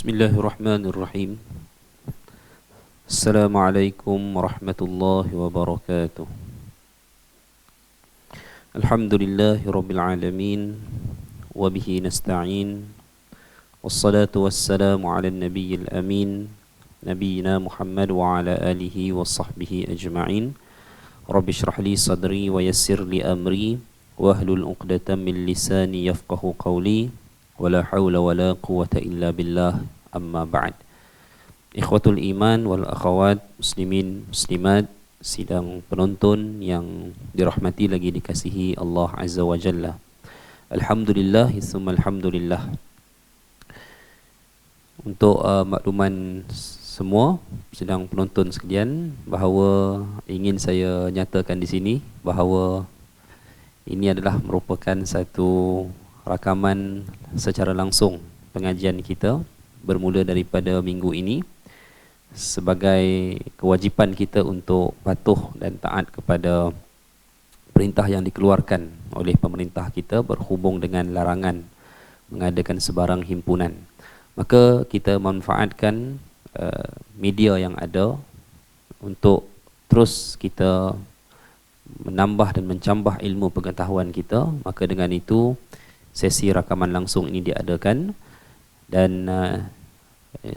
Bismillahirrahmanirrahim. Assalamualaikum warahmatullahi wabarakatuh. Alhamdulillahi rabbil alamin. Wabihi nasta'in. Wassalatu wassalamu ala nabiyyil amin, nabiyina Muhammad wa ala alihi wa sahbihi ajma'in. Rabbi shrah li sadri wa yassir li amri wahlul 'uqdatam min lisani yafqahu qawli. Wala hawla wala quwwata illa billah, amma ba'd. Ikhwatul iman wal akhawat, muslimin, muslimat, sidang penonton yang dirahmati lagi dikasihi Allah Azza wa Jalla. Alhamdulillah, thumma alhamdulillah. Untuk makluman semua sidang penonton sekalian, bahawa ingin saya nyatakan di sini bahawa ini adalah merupakan satu rakaman secara langsung pengajian kita bermula daripada minggu ini sebagai kewajipan kita untuk patuh dan taat kepada perintah yang dikeluarkan oleh pemerintah kita berhubung dengan larangan mengadakan sebarang himpunan. Maka kita manfaatkan media yang ada untuk terus kita menambah dan mencambah ilmu pengetahuan kita. Maka dengan itu sesi rakaman langsung ini diadakan dan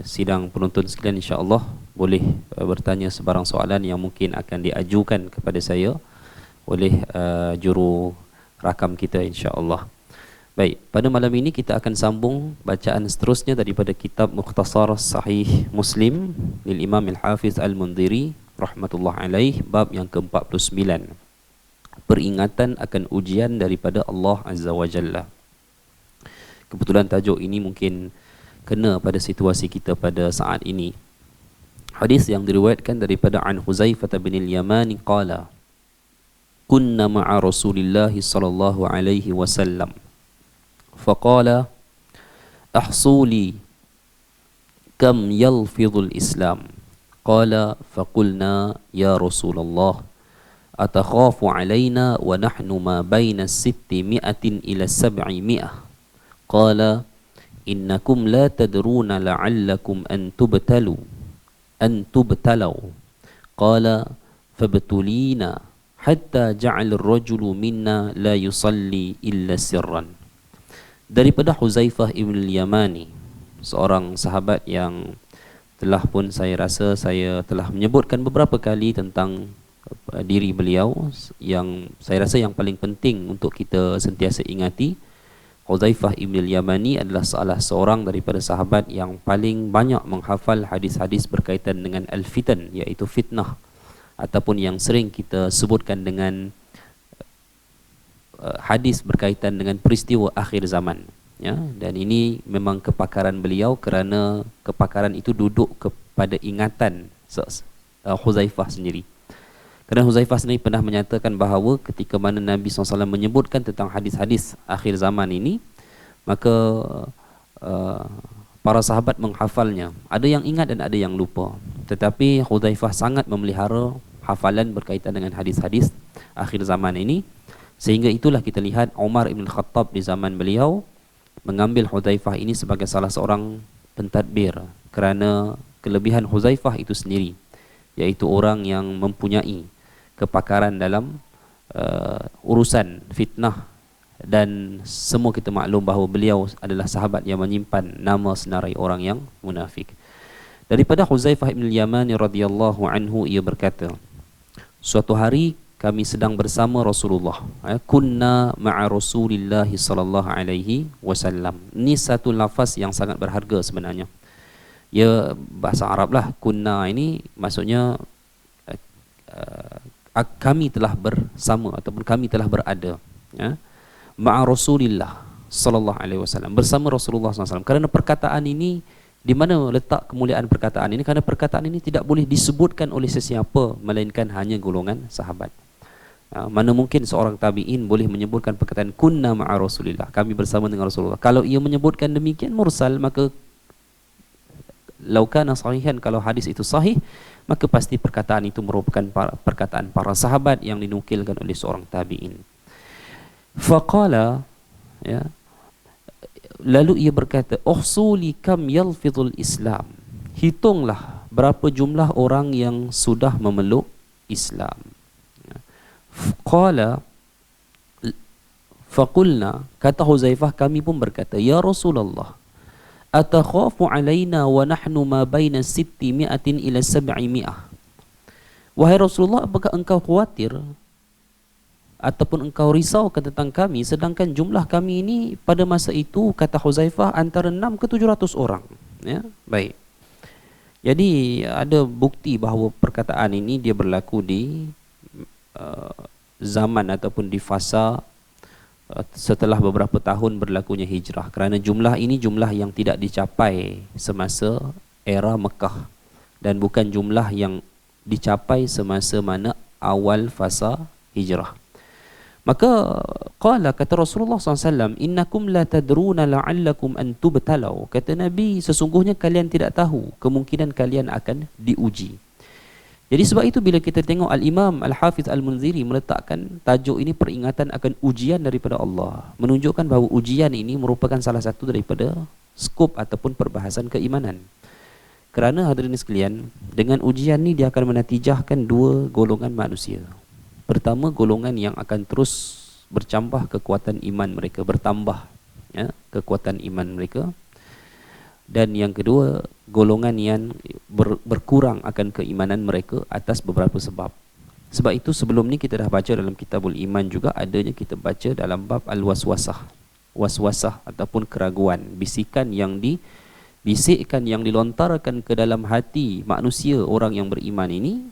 sidang penonton sekalian insya-Allah boleh bertanya sebarang soalan yang mungkin akan diajukan kepada saya oleh juru rakam kita insya-Allah. Baik, pada malam ini kita akan sambung bacaan seterusnya daripada kitab Mukhtasar Sahih Muslim lil Imam Al-Hafiz Al-Mundhiri rahmatullah alaih, bab yang ke-49. Peringatan akan ujian daripada Allah Azza wa Jalla. Kebetulan tajuk ini mungkin kena pada situasi kita pada saat ini. Hadis yang diriwayatkan daripada an Huzaifah bin al-Yamani qala kunna ma'a Rasulillah sallallahu alaihi wasallam faqala ahsuli kam yalfidhul Islam qala faqulna ya Rasulullah atakhafu alaina wa nahnu ma baina 600 ila 700. Qala innakum la tadruna la'allakum an tubtalu qala fabtulina hatta ja'al ar-rajulu minna la yusalli illa sirran. Daripada Huzaifah ibn al-Yamani, seorang sahabat yang telah pun saya rasa saya telah menyebutkan beberapa kali tentang diri beliau, yang saya rasa yang paling penting untuk kita sentiasa ingati. Huzaifah ibn al-Yamani adalah salah seorang daripada sahabat yang paling banyak menghafal hadis-hadis berkaitan dengan al-fitan, iaitu fitnah, ataupun yang sering kita sebutkan dengan hadis berkaitan dengan peristiwa akhir zaman, ya. Dan ini memang kepakaran beliau, kerana kepakaran itu duduk kepada ingatan Huzaifah sendiri. Kerana Huzaifah sendiri pernah menyatakan bahawa ketika mana Nabi SAW menyebutkan tentang hadis-hadis akhir zaman ini, maka para sahabat menghafalnya. Ada yang ingat dan ada yang lupa. Tetapi Huzaifah sangat memelihara hafalan berkaitan dengan hadis-hadis akhir zaman ini, sehingga itulah kita lihat Umar ibn Khattab di zaman beliau mengambil Huzaifah ini sebagai salah seorang pentadbir, kerana kelebihan Huzaifah itu sendiri, iaitu orang yang mempunyai kepakaran dalam urusan fitnah, dan semua kita maklum bahawa beliau adalah sahabat yang menyimpan nama senarai orang yang munafik. Daripada Huzaifah bin Yamani radhiyallahu anhu, ia berkata, suatu hari kami sedang bersama Rasulullah, kunna ma'a Rasulillah sallallahu alaihi wasallam. Ini satu lafaz yang sangat berharga sebenarnya. Ya, bahasa Arab lah. Kunna ini maksudnya kami telah bersama ataupun kami telah berada, ya, ma'a Rasulillah sallallahu alaihi wasallam, bersama Rasulullah SAW. Kerana perkataan ini, di mana letak kemuliaan perkataan ini? Kerana perkataan ini tidak boleh disebutkan oleh sesiapa melainkan hanya golongan sahabat. Mana mungkin seorang tabi'in boleh menyebutkan perkataan kunna ma'a Rasulillah, kami bersama dengan Rasulullah. Kalau ia menyebutkan demikian mursal, maka laukana sahihan, kalau hadis itu sahih, maka pasti perkataan itu merupakan perkataan para sahabat yang dinukilkan oleh seorang tabi'in. Faqala, ya, lalu ia berkata, "Uhsuli kam yalfidhul Islam." Hitunglah berapa jumlah orang yang sudah memeluk Islam. Qala faqulna, kata Huzaifah, kami pun berkata, "Ya Rasulullah, atakhafu alaina wa nahnu ma baina 600 ila 700." Wahai Rasulullah, apakah engkau khawatir ataupun engkau risaukan tentang kami, sedangkan jumlah kami ini pada masa itu, kata Huzaifah, antara 6 ke 700 orang. Ya, baik. Jadi ada bukti bahawa perkataan ini dia berlaku di zaman ataupun di fasa setelah beberapa tahun berlakunya hijrah, kerana jumlah ini jumlah yang tidak dicapai semasa era Mekah dan bukan jumlah yang dicapai semasa mana awal fasa hijrah. Maka qala, kata Rasulullah SAW, "Innakum la tadruna la'allakum an tubtalau." Kata Nabi, sesungguhnya kalian tidak tahu, kemungkinan kalian akan diuji. Jadi sebab itu bila kita tengok Al-Imam Al-Hafiz Al-Munziri meletakkan tajuk ini peringatan akan ujian daripada Allah, menunjukkan bahawa ujian ini merupakan salah satu daripada skop ataupun perbahasan keimanan. Kerana hadirin sekalian, dengan ujian ni dia akan menatijahkan dua golongan manusia. Pertama, golongan yang akan terus bercambah kekuatan iman mereka, bertambah ya, kekuatan iman mereka. Dan yang kedua, golongan yang berkurang akan keimanan mereka atas beberapa sebab. Sebab itu sebelum ni kita dah baca dalam Kitabul Iman juga, adanya kita baca dalam bab al-waswasah. Waswasah ataupun keraguan, bisikan yang dibisikkan, yang dilontarkan ke dalam hati manusia orang yang beriman ini,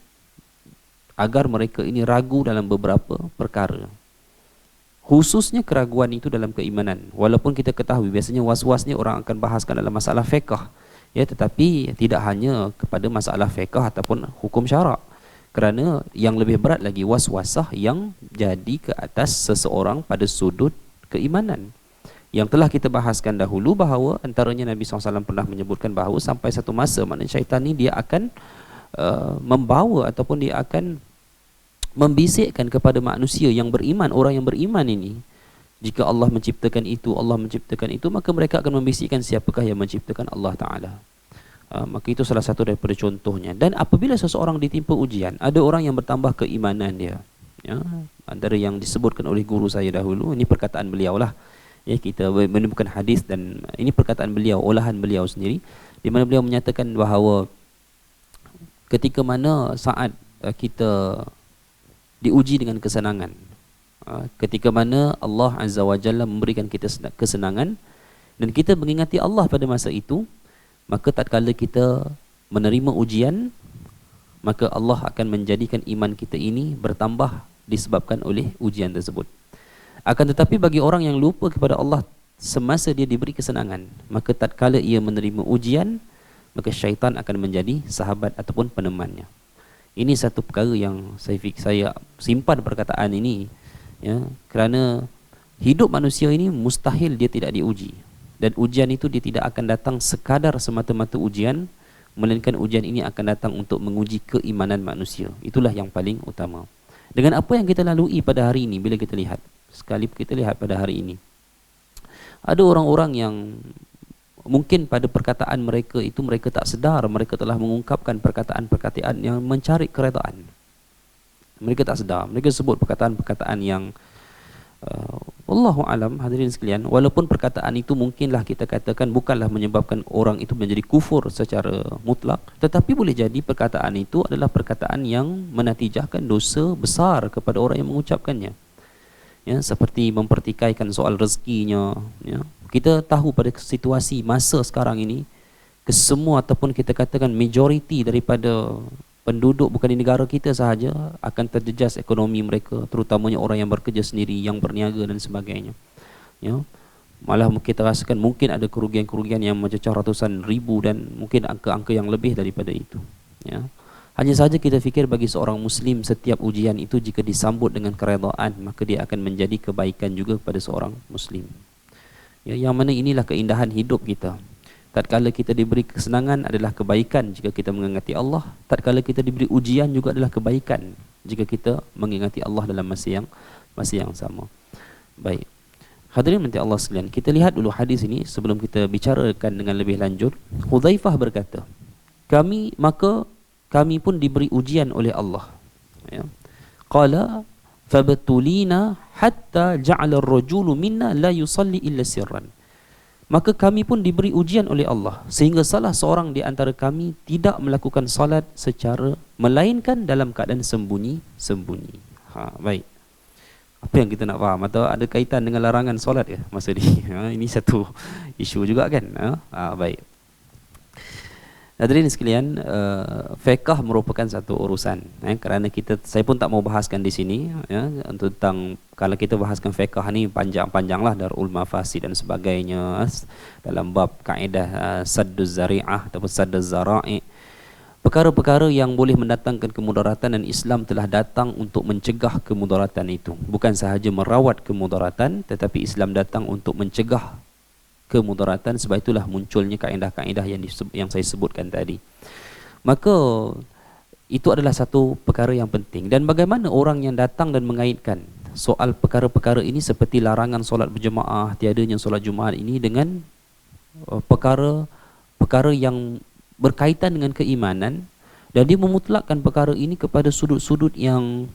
agar mereka ini ragu dalam beberapa perkara. Khususnya keraguan itu dalam keimanan. Walaupun kita ketahui biasanya was-was ni orang akan bahaskan dalam masalah fiqh, ya, tetapi tidak hanya kepada masalah fiqh ataupun hukum syarak. Kerana yang lebih berat lagi, was-wasah yang jadi ke atas seseorang pada sudut keimanan. Yang telah kita bahaskan dahulu bahawa antaranya Nabi SAW pernah menyebutkan bahawa sampai satu masa mana syaitan ni dia akan membawa ataupun dia akan membisikkan kepada manusia yang beriman, orang yang beriman ini, jika Allah menciptakan itu, Allah menciptakan itu, maka mereka akan membisikkan siapakah yang menciptakan Allah Ta'ala. Maka itu salah satu daripada contohnya. Dan apabila seseorang ditimpa ujian, ada orang yang bertambah keimanan dia, ya, antara yang disebutkan oleh guru saya dahulu, ini perkataan beliau lah, ya, kita menemukan hadis dan ini perkataan beliau, olahan beliau sendiri, di mana beliau menyatakan bahawa ketika mana saat kita diuji dengan kesenangan, ketika mana Allah Azza wa Jalla memberikan kita kesenangan dan kita mengingati Allah pada masa itu, maka tatkala kita menerima ujian, maka Allah akan menjadikan iman kita ini bertambah disebabkan oleh ujian tersebut. Akan tetapi bagi orang yang lupa kepada Allah semasa dia diberi kesenangan, maka tatkala ia menerima ujian, maka syaitan akan menjadi sahabat ataupun penemannya. Ini satu perkara yang saya simpan perkataan ini, ya, kerana hidup manusia ini mustahil dia tidak diuji. Dan ujian itu dia tidak akan datang sekadar semata-mata ujian, melainkan ujian ini akan datang untuk menguji keimanan manusia. Itulah yang paling utama. Dengan apa yang kita lalui pada hari ini, bila kita lihat, sekali kita lihat pada hari ini, ada orang-orang yang mungkin pada perkataan mereka itu mereka tak sedar mereka telah mengungkapkan perkataan-perkataan yang mencari keredaan. Mereka tak sedar, mereka sebut perkataan-perkataan yang wallahu alam, hadirin sekalian, walaupun perkataan itu mungkinlah kita katakan bukanlah menyebabkan orang itu menjadi kufur secara mutlak, tetapi boleh jadi perkataan itu adalah perkataan yang menatijahkan dosa besar kepada orang yang mengucapkannya. Ya, seperti mempertikaikan soal rezekinya, ya. Kita tahu pada situasi masa sekarang ini, kesemua ataupun kita katakan majoriti daripada penduduk bukan di negara kita sahaja akan terjejas ekonomi mereka, terutamanya orang yang bekerja sendiri, yang berniaga dan sebagainya. Ya, malah kita rasakan mungkin ada kerugian-kerugian yang mencecah ratusan ribu dan mungkin angka-angka yang lebih daripada itu. Ya. Hanya saja kita fikir bagi seorang Muslim, setiap ujian itu jika disambut dengan keredaan, maka dia akan menjadi kebaikan juga kepada seorang Muslim. Ya, yang mana inilah keindahan hidup kita. Tatkala kita diberi kesenangan adalah kebaikan jika kita mengingati Allah. Tatkala kita diberi ujian juga adalah kebaikan jika kita mengingati Allah dalam masa yang sama. Baik. Hadirin nanti Allah sekalian, kita lihat dulu hadis ini sebelum kita bicarakan dengan lebih lanjut. Hudzaifah berkata, maka kami pun diberi ujian oleh Allah. Ya. Qala fabatulina hatta ja'ala ar-rajulu minna la yusalli illa sirran. Maka kami pun diberi ujian oleh Allah sehingga salah seorang di antara kami tidak melakukan salat secara melainkan dalam keadaan sembunyi-sembunyi. Baik. Apa yang kita nak faham, atau ada kaitan dengan larangan solat ke masa ni? Ini satu isu juga kan. Baik. Hadirin sekalian, fiqh merupakan satu urusan, kerana saya pun tak mau bahaskan di sini, tentang kalau kita bahaskan fiqh ni panjang-panjanglah, darul mafasid dan sebagainya, dalam bab kaedah sadduz zari'ah ataupun sadduz zara'i, perkara-perkara yang boleh mendatangkan kemudaratan, dan Islam telah datang untuk mencegah kemudaratan itu. Bukan sahaja merawat kemudaratan, tetapi Islam datang untuk mencegah kemudaratan. Sebab itulah munculnya kaedah-kaedah yang saya sebutkan tadi. Maka itu adalah satu perkara yang penting. Dan bagaimana orang yang datang dan mengaitkan soal perkara-perkara ini seperti larangan solat berjemaah, tiadanya solat Jumaat ini dengan perkara yang berkaitan dengan keimanan, dan dia memutlakkan perkara ini kepada sudut-sudut yang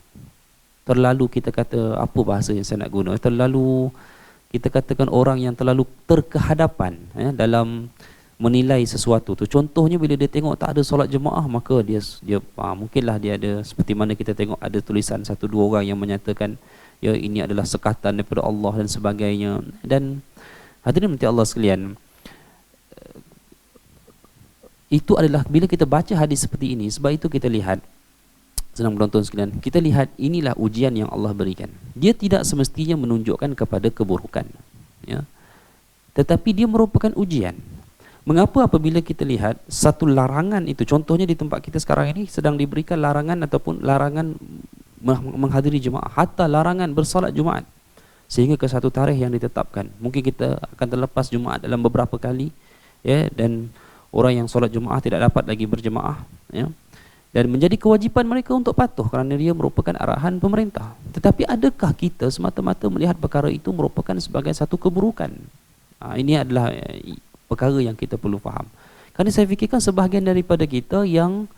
terlalu, kita kata, apa bahasa yang saya nak guna, terlalu, kita katakan orang yang terlalu terkehadapan dalam menilai sesuatu tu. Contohnya bila dia tengok tak ada solat jemaah, maka dia mungkinlah dia ada, seperti mana kita tengok ada tulisan satu dua orang yang menyatakan ya ini adalah sekatan daripada Allah dan sebagainya. Dan hadirin nanti Allah sekalian, itu adalah bila kita baca hadis seperti ini. Sebab itu kita lihat, senang penonton sekalian, kita lihat inilah ujian yang Allah berikan. Dia tidak semestinya menunjukkan kepada keburukan, ya, tetapi dia merupakan ujian. Mengapa apabila kita lihat satu larangan itu, contohnya di tempat kita sekarang ini sedang diberikan larangan ataupun larangan menghadiri jemaah, hatta larangan bersolat Jumaat, sehingga ke satu tarikh yang ditetapkan. Mungkin kita akan terlepas Jumaat dalam beberapa kali, ya, dan orang yang solat Jumaah tidak dapat lagi berjemaah, ya, dan menjadi kewajipan mereka untuk patuh kerana dia merupakan arahan pemerintah. Tetapi adakah kita semata-mata melihat perkara itu merupakan sebagai satu keburukan? Ini adalah perkara yang kita perlu faham. Kerana saya fikirkan sebahagian daripada kita yang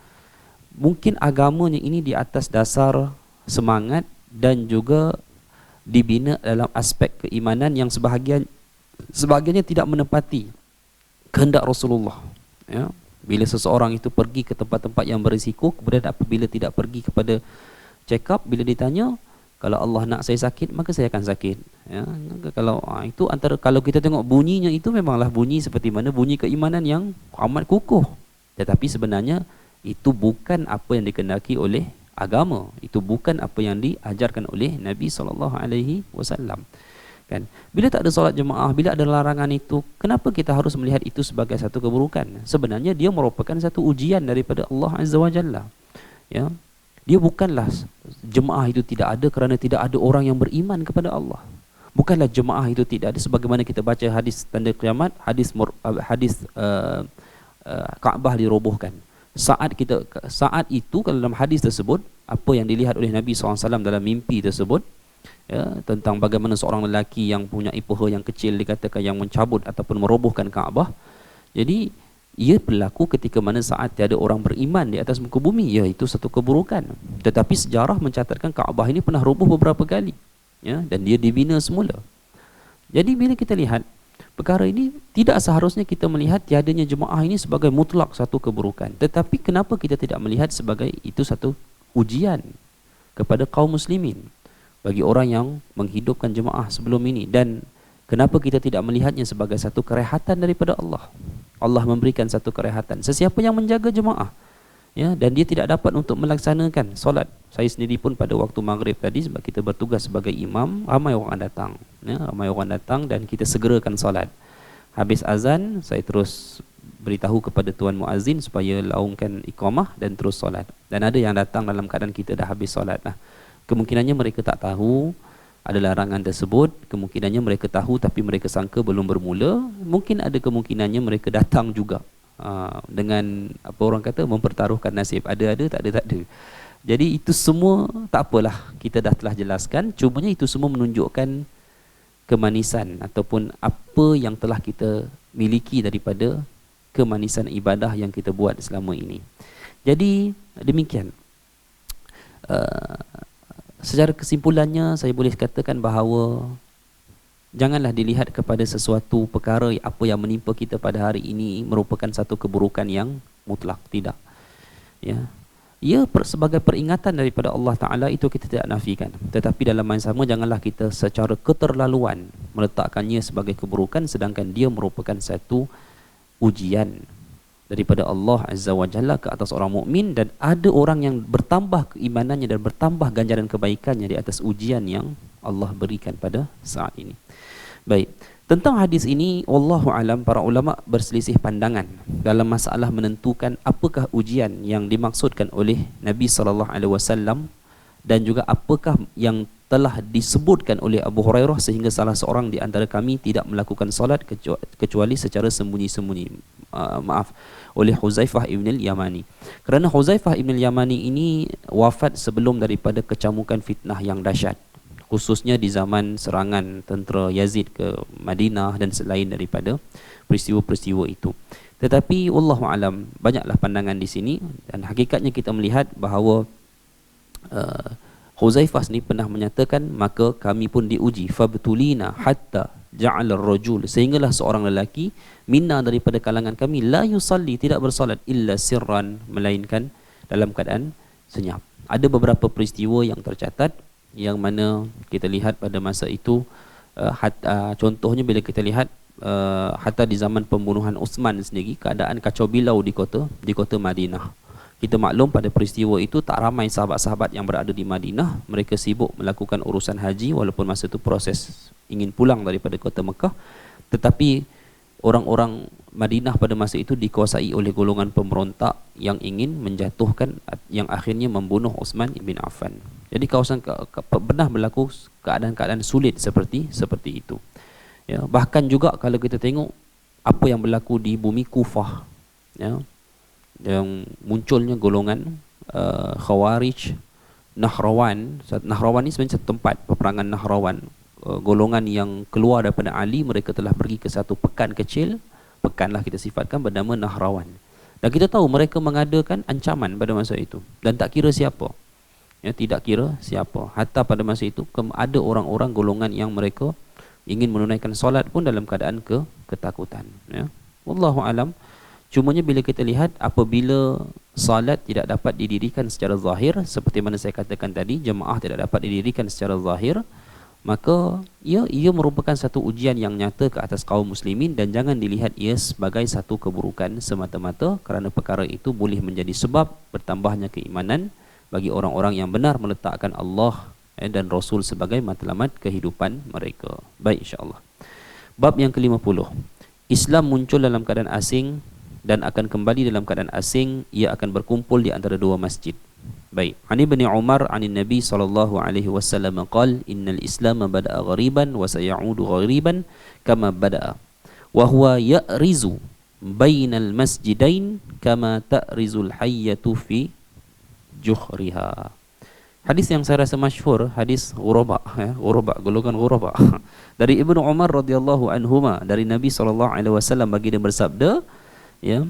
mungkin agamanya ini di atas dasar semangat dan juga dibina dalam aspek keimanan yang sebahagiannya tidak menepati kehendak Rasulullah, ya. Bila seseorang itu pergi ke tempat-tempat yang berisiko, kemudian apabila tidak pergi kepada check up, bila ditanya, kalau Allah nak saya sakit, maka saya akan sakit, ya. Kalau itu antara, kalau kita tengok bunyinya itu memanglah bunyi seperti mana bunyi keimanan yang amat kukuh. Tetapi sebenarnya itu bukan apa yang dikehendaki oleh agama, itu bukan apa yang diajarkan oleh Nabi SAW. Kan? Bila tak ada solat jemaah, bila ada larangan itu, kenapa kita harus melihat itu sebagai satu keburukan? Sebenarnya dia merupakan satu ujian daripada Allah Azza wa Jalla, ya. Dia bukanlah jemaah itu tidak ada kerana tidak ada orang yang beriman kepada Allah. Bukanlah jemaah itu tidak ada sebagaimana kita baca hadis tanda kiamat, hadis Kaabah dirobohkan. Saat itu, kalau dalam hadis tersebut, apa yang dilihat oleh Nabi SAW dalam mimpi tersebut, ya, tentang bagaimana seorang lelaki yang punya peha yang kecil dikatakan yang mencabut ataupun merobohkan Kaabah. Jadi ia berlaku ketika mana saat tiada orang beriman di atas muka bumi, ya, itu satu keburukan. Tetapi sejarah mencatatkan Kaabah ini pernah roboh beberapa kali, ya, dan dia dibina semula. Jadi bila kita lihat perkara ini, tidak seharusnya kita melihat tiadanya jemaah ini sebagai mutlak satu keburukan. Tetapi kenapa kita tidak melihat sebagai itu satu ujian kepada kaum muslimin, bagi orang yang menghidupkan jemaah sebelum ini? Dan kenapa kita tidak melihatnya sebagai satu kerehatan daripada Allah? Allah memberikan satu kerehatan. Sesiapa yang menjaga jemaah, ya, dan dia tidak dapat untuk melaksanakan solat. Saya sendiri pun pada waktu maghrib tadi, sebab kita bertugas sebagai imam, ramai orang datang, ya, ramai orang datang, dan kita segerakan solat. Habis azan, saya terus beritahu kepada tuan muazzin supaya laungkan iqamah dan terus solat. Dan ada yang datang dalam keadaan kita dah habis solat. Kemungkinannya mereka tak tahu ada larangan tersebut, kemungkinannya mereka tahu tapi mereka sangka belum bermula, mungkin ada kemungkinannya mereka datang juga dengan apa orang kata mempertaruhkan nasib, ada tak ada. Jadi itu semua tak apalah, kita dah telah jelaskan. Cumanya itu semua menunjukkan kemanisan ataupun apa yang telah kita miliki daripada kemanisan ibadah yang kita buat selama ini. Jadi demikian. Secara kesimpulannya saya boleh katakan bahawa janganlah dilihat kepada sesuatu perkara apa yang menimpa kita pada hari ini merupakan satu keburukan yang mutlak, tidak. Ya. Ia sebagai peringatan daripada Allah Ta'ala, itu kita tidak nafikan. Tetapi dalam masa sama janganlah kita secara keterlaluan meletakkannya sebagai keburukan, sedangkan dia merupakan satu ujian daripada Allah Azza wa Jalla ke atas orang mukmin, dan ada orang yang bertambah keimanannya dan bertambah ganjaran kebaikannya di atas ujian yang Allah berikan pada saat ini. Baik, tentang hadis ini wallahu alam, para ulama berselisih pandangan dalam masalah menentukan apakah ujian yang dimaksudkan oleh Nabi sallallahu alaihi wasallam dan juga apakah yang telah disebutkan oleh Abu Hurairah sehingga salah seorang di antara kami tidak melakukan solat kecuali secara sembunyi-sembunyi. Oleh Huzaifah ibn al-Yamani. Kerana Huzaifah ibn al-Yamani ini wafat sebelum daripada kecamukan fitnah yang dahsyat, khususnya di zaman serangan tentera Yazid ke Madinah dan selain daripada peristiwa-peristiwa itu. Tetapi wallahu alam, banyaklah pandangan di sini, dan hakikatnya kita melihat bahawa Huzaifah ni pernah menyatakan, maka kami pun diuji, fabtulina hatta ja'ala ar-rajul, sehinggalah seorang lelaki minna daripada kalangan kami la yusalli, tidak bersolat illa sirran, melainkan dalam keadaan senyap. Ada beberapa peristiwa yang tercatat yang mana kita lihat pada masa itu, contohnya bila kita lihat hatta di zaman pembunuhan Uthman sendiri, keadaan kacau bilau di kota Madinah. Kita maklum pada peristiwa itu tak ramai sahabat-sahabat yang berada di Madinah, mereka sibuk melakukan urusan haji walaupun masa itu proses ingin pulang daripada kota Mekah. Tetapi orang-orang Madinah pada masa itu dikuasai oleh golongan pemberontak yang ingin menjatuhkan, yang akhirnya membunuh Uthman ibn Affan. Jadi kawasan pernah berlaku keadaan-keadaan sulit seperti itu. Ya, bahkan juga kalau kita tengok apa yang berlaku di bumi Kufah, ya, yang munculnya golongan Khawarij Nahrawan. Nahrawan ni sebenarnya satu tempat peperangan Nahrawan, golongan yang keluar daripada Ali. Mereka telah pergi ke satu pekan kecil, pekanlah kita sifatkan, bernama Nahrawan, dan kita tahu mereka mengadakan ancaman pada masa itu dan tak kira siapa, ya, tidak kira siapa. Hatta pada masa itu ada orang-orang golongan yang mereka ingin menunaikan solat pun dalam keadaan ketakutan, ya. Wallahu alam. Cumanya bila kita lihat apabila salat tidak dapat didirikan secara zahir, seperti mana saya katakan tadi, jemaah tidak dapat didirikan secara zahir, maka ia merupakan satu ujian yang nyata ke atas kaum muslimin, dan jangan dilihat ia sebagai satu keburukan semata-mata, kerana perkara itu boleh menjadi sebab bertambahnya keimanan bagi orang-orang yang benar meletakkan Allah dan Rasul sebagai matlamat kehidupan mereka. Baik, insya-Allah. Bab yang ke-50. Islam muncul dalam keadaan asing dan akan kembali dalam keadaan asing. Ia akan berkumpul di antara dua masjid. Baik. Ani bin Umar anin Nabi sallallahu alaihi wasallam qala innal Islam bada'a ghariban wa sayaudu ghariban kama bada'a wa huwa ya'rizu bainal masjidain kama ta'rizul hayyatu fi juhriha. Hadis yang saya rasa masyhur, hadis ghuraba, ya, ghuraba, golongan ghuraba. Dari Ibnu Umar radhiyallahu anhuma, dari Nabi sallallahu alaihi wasallam baginda bersabda, ya,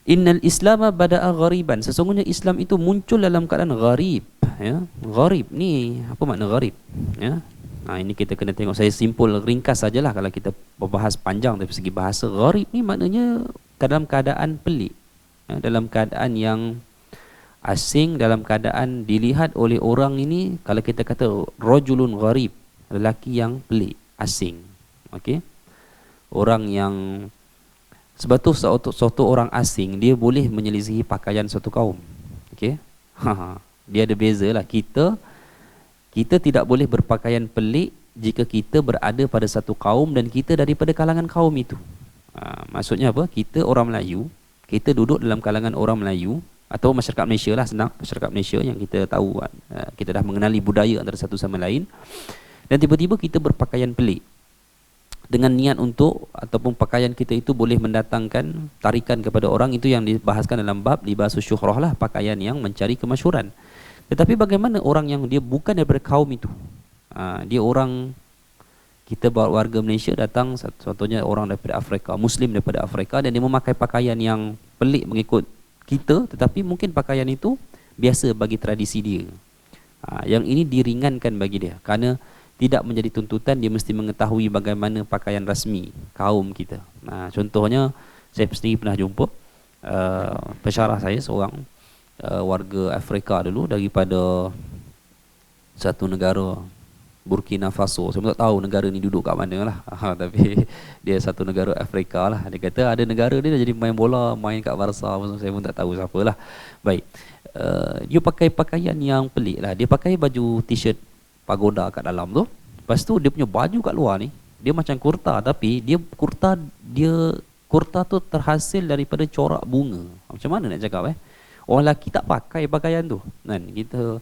innal Islam bada'a ghariban, sesungguhnya Islam itu muncul dalam keadaan gharib, ya. Gharib ni apa makna gharib, ya? Ini kita kena tengok. Saya simpul ringkas sajalah kalau kita berbahas panjang dari segi bahasa. Gharib ni maknanya dalam keadaan pelik, ya, dalam keadaan yang asing, dalam keadaan dilihat oleh orang ini, kalau kita kata rajulun gharib, lelaki yang pelik, asing. Okey, orang yang sebab tu suatu orang asing dia boleh menyelisihi pakaian suatu kaum. Okey. Dia ada bezalah. Kita tidak boleh berpakaian pelik jika kita berada pada satu kaum dan kita daripada kalangan kaum itu. Maksudnya apa? Kita orang Melayu, kita duduk dalam kalangan orang Melayu atau masyarakat Malaysia lah, senang, masyarakat Malaysia yang kita tahu, kita dah mengenali budaya antara satu sama lain, dan tiba-tiba kita berpakaian pelik dengan niat untuk, ataupun pakaian kita itu boleh mendatangkan tarikan kepada orang. Itu yang dibahaskan dalam bab libasus syuhrah lah, pakaian yang mencari kemasyhuran. Tetapi bagaimana orang yang dia bukan daripada kaum itu, dia orang Kita warga Malaysia datang, contohnya orang daripada Afrika, Muslim daripada Afrika, dan dia memakai pakaian yang pelik mengikut kita, tetapi mungkin pakaian itu biasa bagi tradisi dia. Yang ini diringankan bagi dia, kerana tidak menjadi tuntutan dia mesti mengetahui bagaimana pakaian rasmi kaum kita. Contohnya, saya sendiri pernah jumpa pensyarah saya seorang warga Afrika dulu, daripada satu negara Burkina Faso. Saya tak tahu negara ni duduk kat mana lah. Tapi dia satu negara Afrika lah. Dia kata ada negara dia dah jadi main bola, main kat Barca. Saya pun tak tahu siapa lah. Baik. Dia pakai pakaian yang pelik lah. Dia pakai baju t-shirt pagoda kat dalam tu. Lepas tu dia punya baju kat luar ni, dia macam kurta, tapi kurta tu terhasil daripada corak bunga. Macam mana nak cakap Orang lelaki tak pakai pakaian tu kan. Kita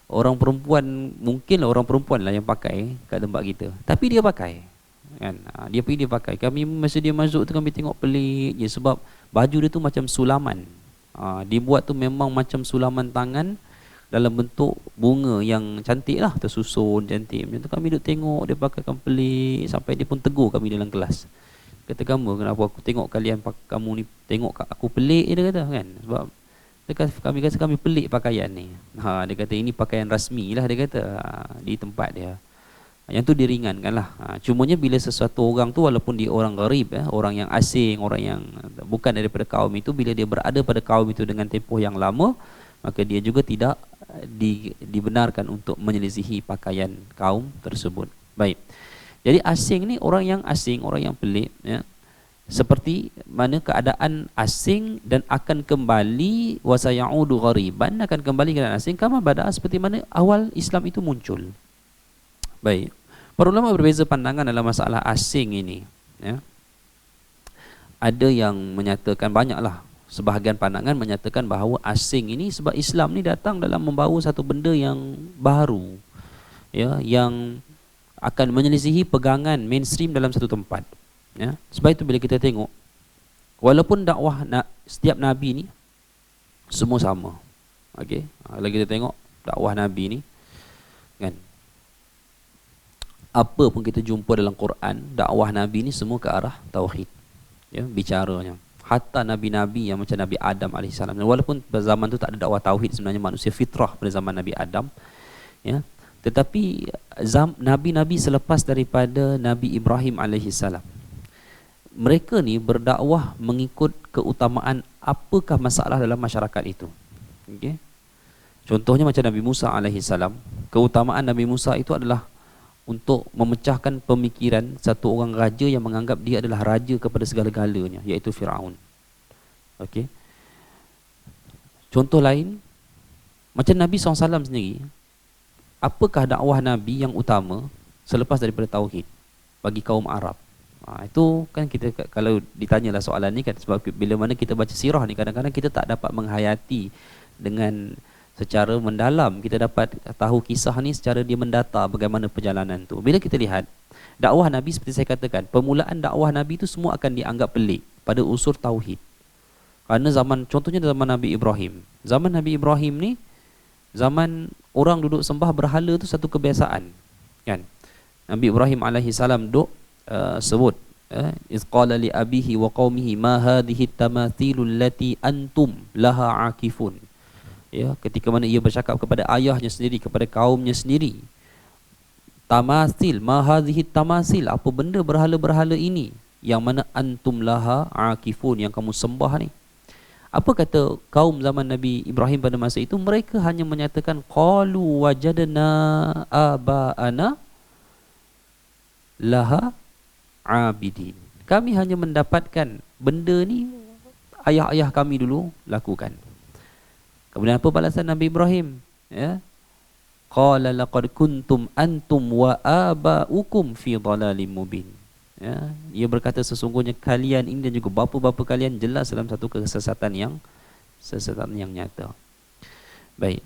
orang perempuan, mungkinlah orang perempuan lah yang pakai kat tempat kita, tapi dia pakai kan. Dia pakai. Kami masa dia masuk tu kami tengok pelik je, sebab baju dia tu macam sulaman. Dibuat tu memang macam sulaman tangan dalam bentuk bunga yang cantik lah, tersusun cantik. Macam tu kami duduk tengok dia pakaikan pelik, sampai dia pun tegur kami dalam kelas. Kata, kamu kenapa aku tengok kalian, kamu ni tengok aku pelik, dia kata kan. Sebab kami kata kami pelik pakaian ni. Dia kata ini pakaian rasmi lah, dia kata di tempat dia. Yang tu diringankan lah. Cumanya bila sesuatu orang tu, walaupun dia orang gharib, orang yang asing, orang yang bukan daripada kaum itu, bila dia berada pada kaum itu dengan tempoh yang lama, maka dia juga tidak dibenarkan untuk menyelisihi pakaian kaum tersebut. Baik. Jadi asing ni orang yang asing, orang yang pelik, seperti mana keadaan asing dan akan kembali, wasayaudu ghariban, akan kembali keadaan asing kama bada, seperti mana awal Islam itu muncul. Baik. Para ulama berbeza pandangan dalam masalah asing ini, Ada yang menyatakan, banyaklah, sebahagian pandangan menyatakan bahawa asing ini sebab Islam ni datang dalam membawa satu benda yang baru, yang akan menyelisihi pegangan mainstream dalam satu tempat. Sebab itu bila kita tengok, walaupun dakwah setiap Nabi ni semua sama. Okey, kalau kita tengok dakwah Nabi ni kan, apa pun kita jumpa dalam Quran, dakwah Nabi ni semua ke arah tauhid, bicaranya. Hatta Nabi-Nabi yang macam Nabi Adam AS, walaupun pada zaman tu tak ada dakwah tauhid, sebenarnya manusia fitrah pada zaman Nabi Adam, tetapi Nabi-Nabi selepas daripada Nabi Ibrahim AS, mereka ni berdakwah mengikut keutamaan apakah masalah dalam masyarakat itu. Okay? Contohnya macam Nabi Musa AS, keutamaan Nabi Musa itu adalah untuk memecahkan pemikiran satu orang raja yang menganggap dia adalah raja kepada segala-galanya, iaitu Firaun. Okey. Contoh lain, macam Nabi SAW sendiri, apakah dakwah Nabi yang utama selepas daripada tauhid bagi kaum Arab? Itu kan kita kalau ditanyalah soalan ni kan, sebab bila mana kita baca sirah ni, kadang-kadang kita tak dapat menghayati dengan secara mendalam. Kita dapat tahu kisah ni secara dia mendata bagaimana perjalanan tu. Bila kita lihat dakwah Nabi, seperti saya katakan, permulaan dakwah Nabi itu semua akan dianggap pelik pada unsur tauhid. Kerana contohnya zaman Nabi Ibrahim. Zaman Nabi Ibrahim ni, zaman orang duduk sembah berhala tu satu kebiasaan kan. Nabi Ibrahim AS duk sebut, iz qala li abihi wa qaumihi ma hadhihi tamathilul lati antum laha akifun. Ketika mana ia bercakap kepada ayahnya sendiri, kepada kaumnya sendiri, tamathil, ma hadhihi tamathil, apa benda berhala-berhala ini yang mana antum laha akifun, yang kamu sembah ni. Apa kata kaum zaman Nabi Ibrahim pada masa itu? Mereka hanya menyatakan, qalu wajadna aba'ana laha abidin. Kami hanya mendapatkan benda ni ayah-ayah kami dulu lakukan. Kemudian apa balasan Nabi Ibrahim? Qala laqad kuntum antum wa aba'ukum fi dhalalim mubin. Ia berkata, sesungguhnya kalian ini dan juga bapa-bapa kalian jelas dalam satu kesesatan yang nyata. Baik.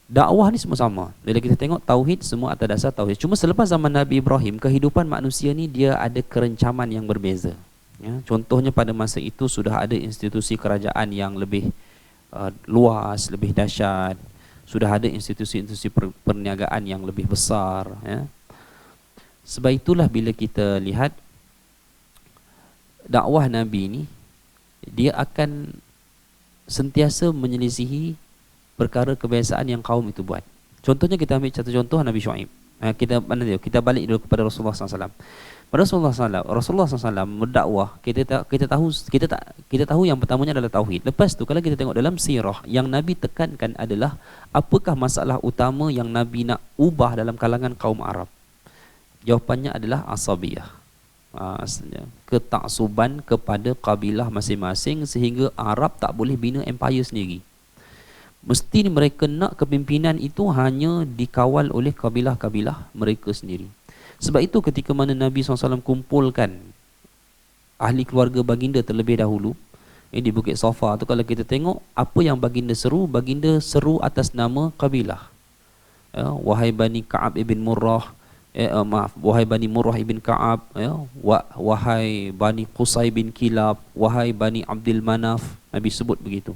Dakwah ni semua sama. Bila kita tengok tauhid, semua atas dasar tauhid. Cuma selepas zaman Nabi Ibrahim, kehidupan manusia ni dia ada kerencaman yang berbeza. Contohnya pada masa itu sudah ada institusi kerajaan yang lebih luas, lebih dahsyat. Sudah ada institusi-institusi perniagaan yang lebih besar. Sebab itulah bila kita lihat dakwah Nabi ni, dia akan sentiasa menyelisihi perkara kebiasaan yang kaum itu buat. Contohnya kita ambil satu contoh Nabi Syuaib. Kita balik dulu kepada Rasulullah SAW. Pada Rasulullah SAW berdakwah, kita tahu yang pertamanya adalah tauhid. Lepas tu kalau kita tengok dalam sirah, yang Nabi tekankan adalah apakah masalah utama yang Nabi nak ubah dalam kalangan kaum Arab. Jawapannya adalah asabiyah. Ketaksuban kepada kabilah masing-masing, sehingga Arab tak boleh bina empire sendiri. Mesti mereka nak kepimpinan itu hanya dikawal oleh kabilah-kabilah mereka sendiri. Sebab itu ketika mana Nabi SAW kumpulkan ahli keluarga baginda terlebih dahulu di Bukit Safa tu, kalau kita tengok apa yang baginda seru atas nama kabilah. Wahai Bani Ka'ab ibn Murrah, wahai Bani Murrah ibn Ka'ab, wahai Bani Qusay bin Kilab, wahai Bani Abdul Manaf. Nabi sebut begitu.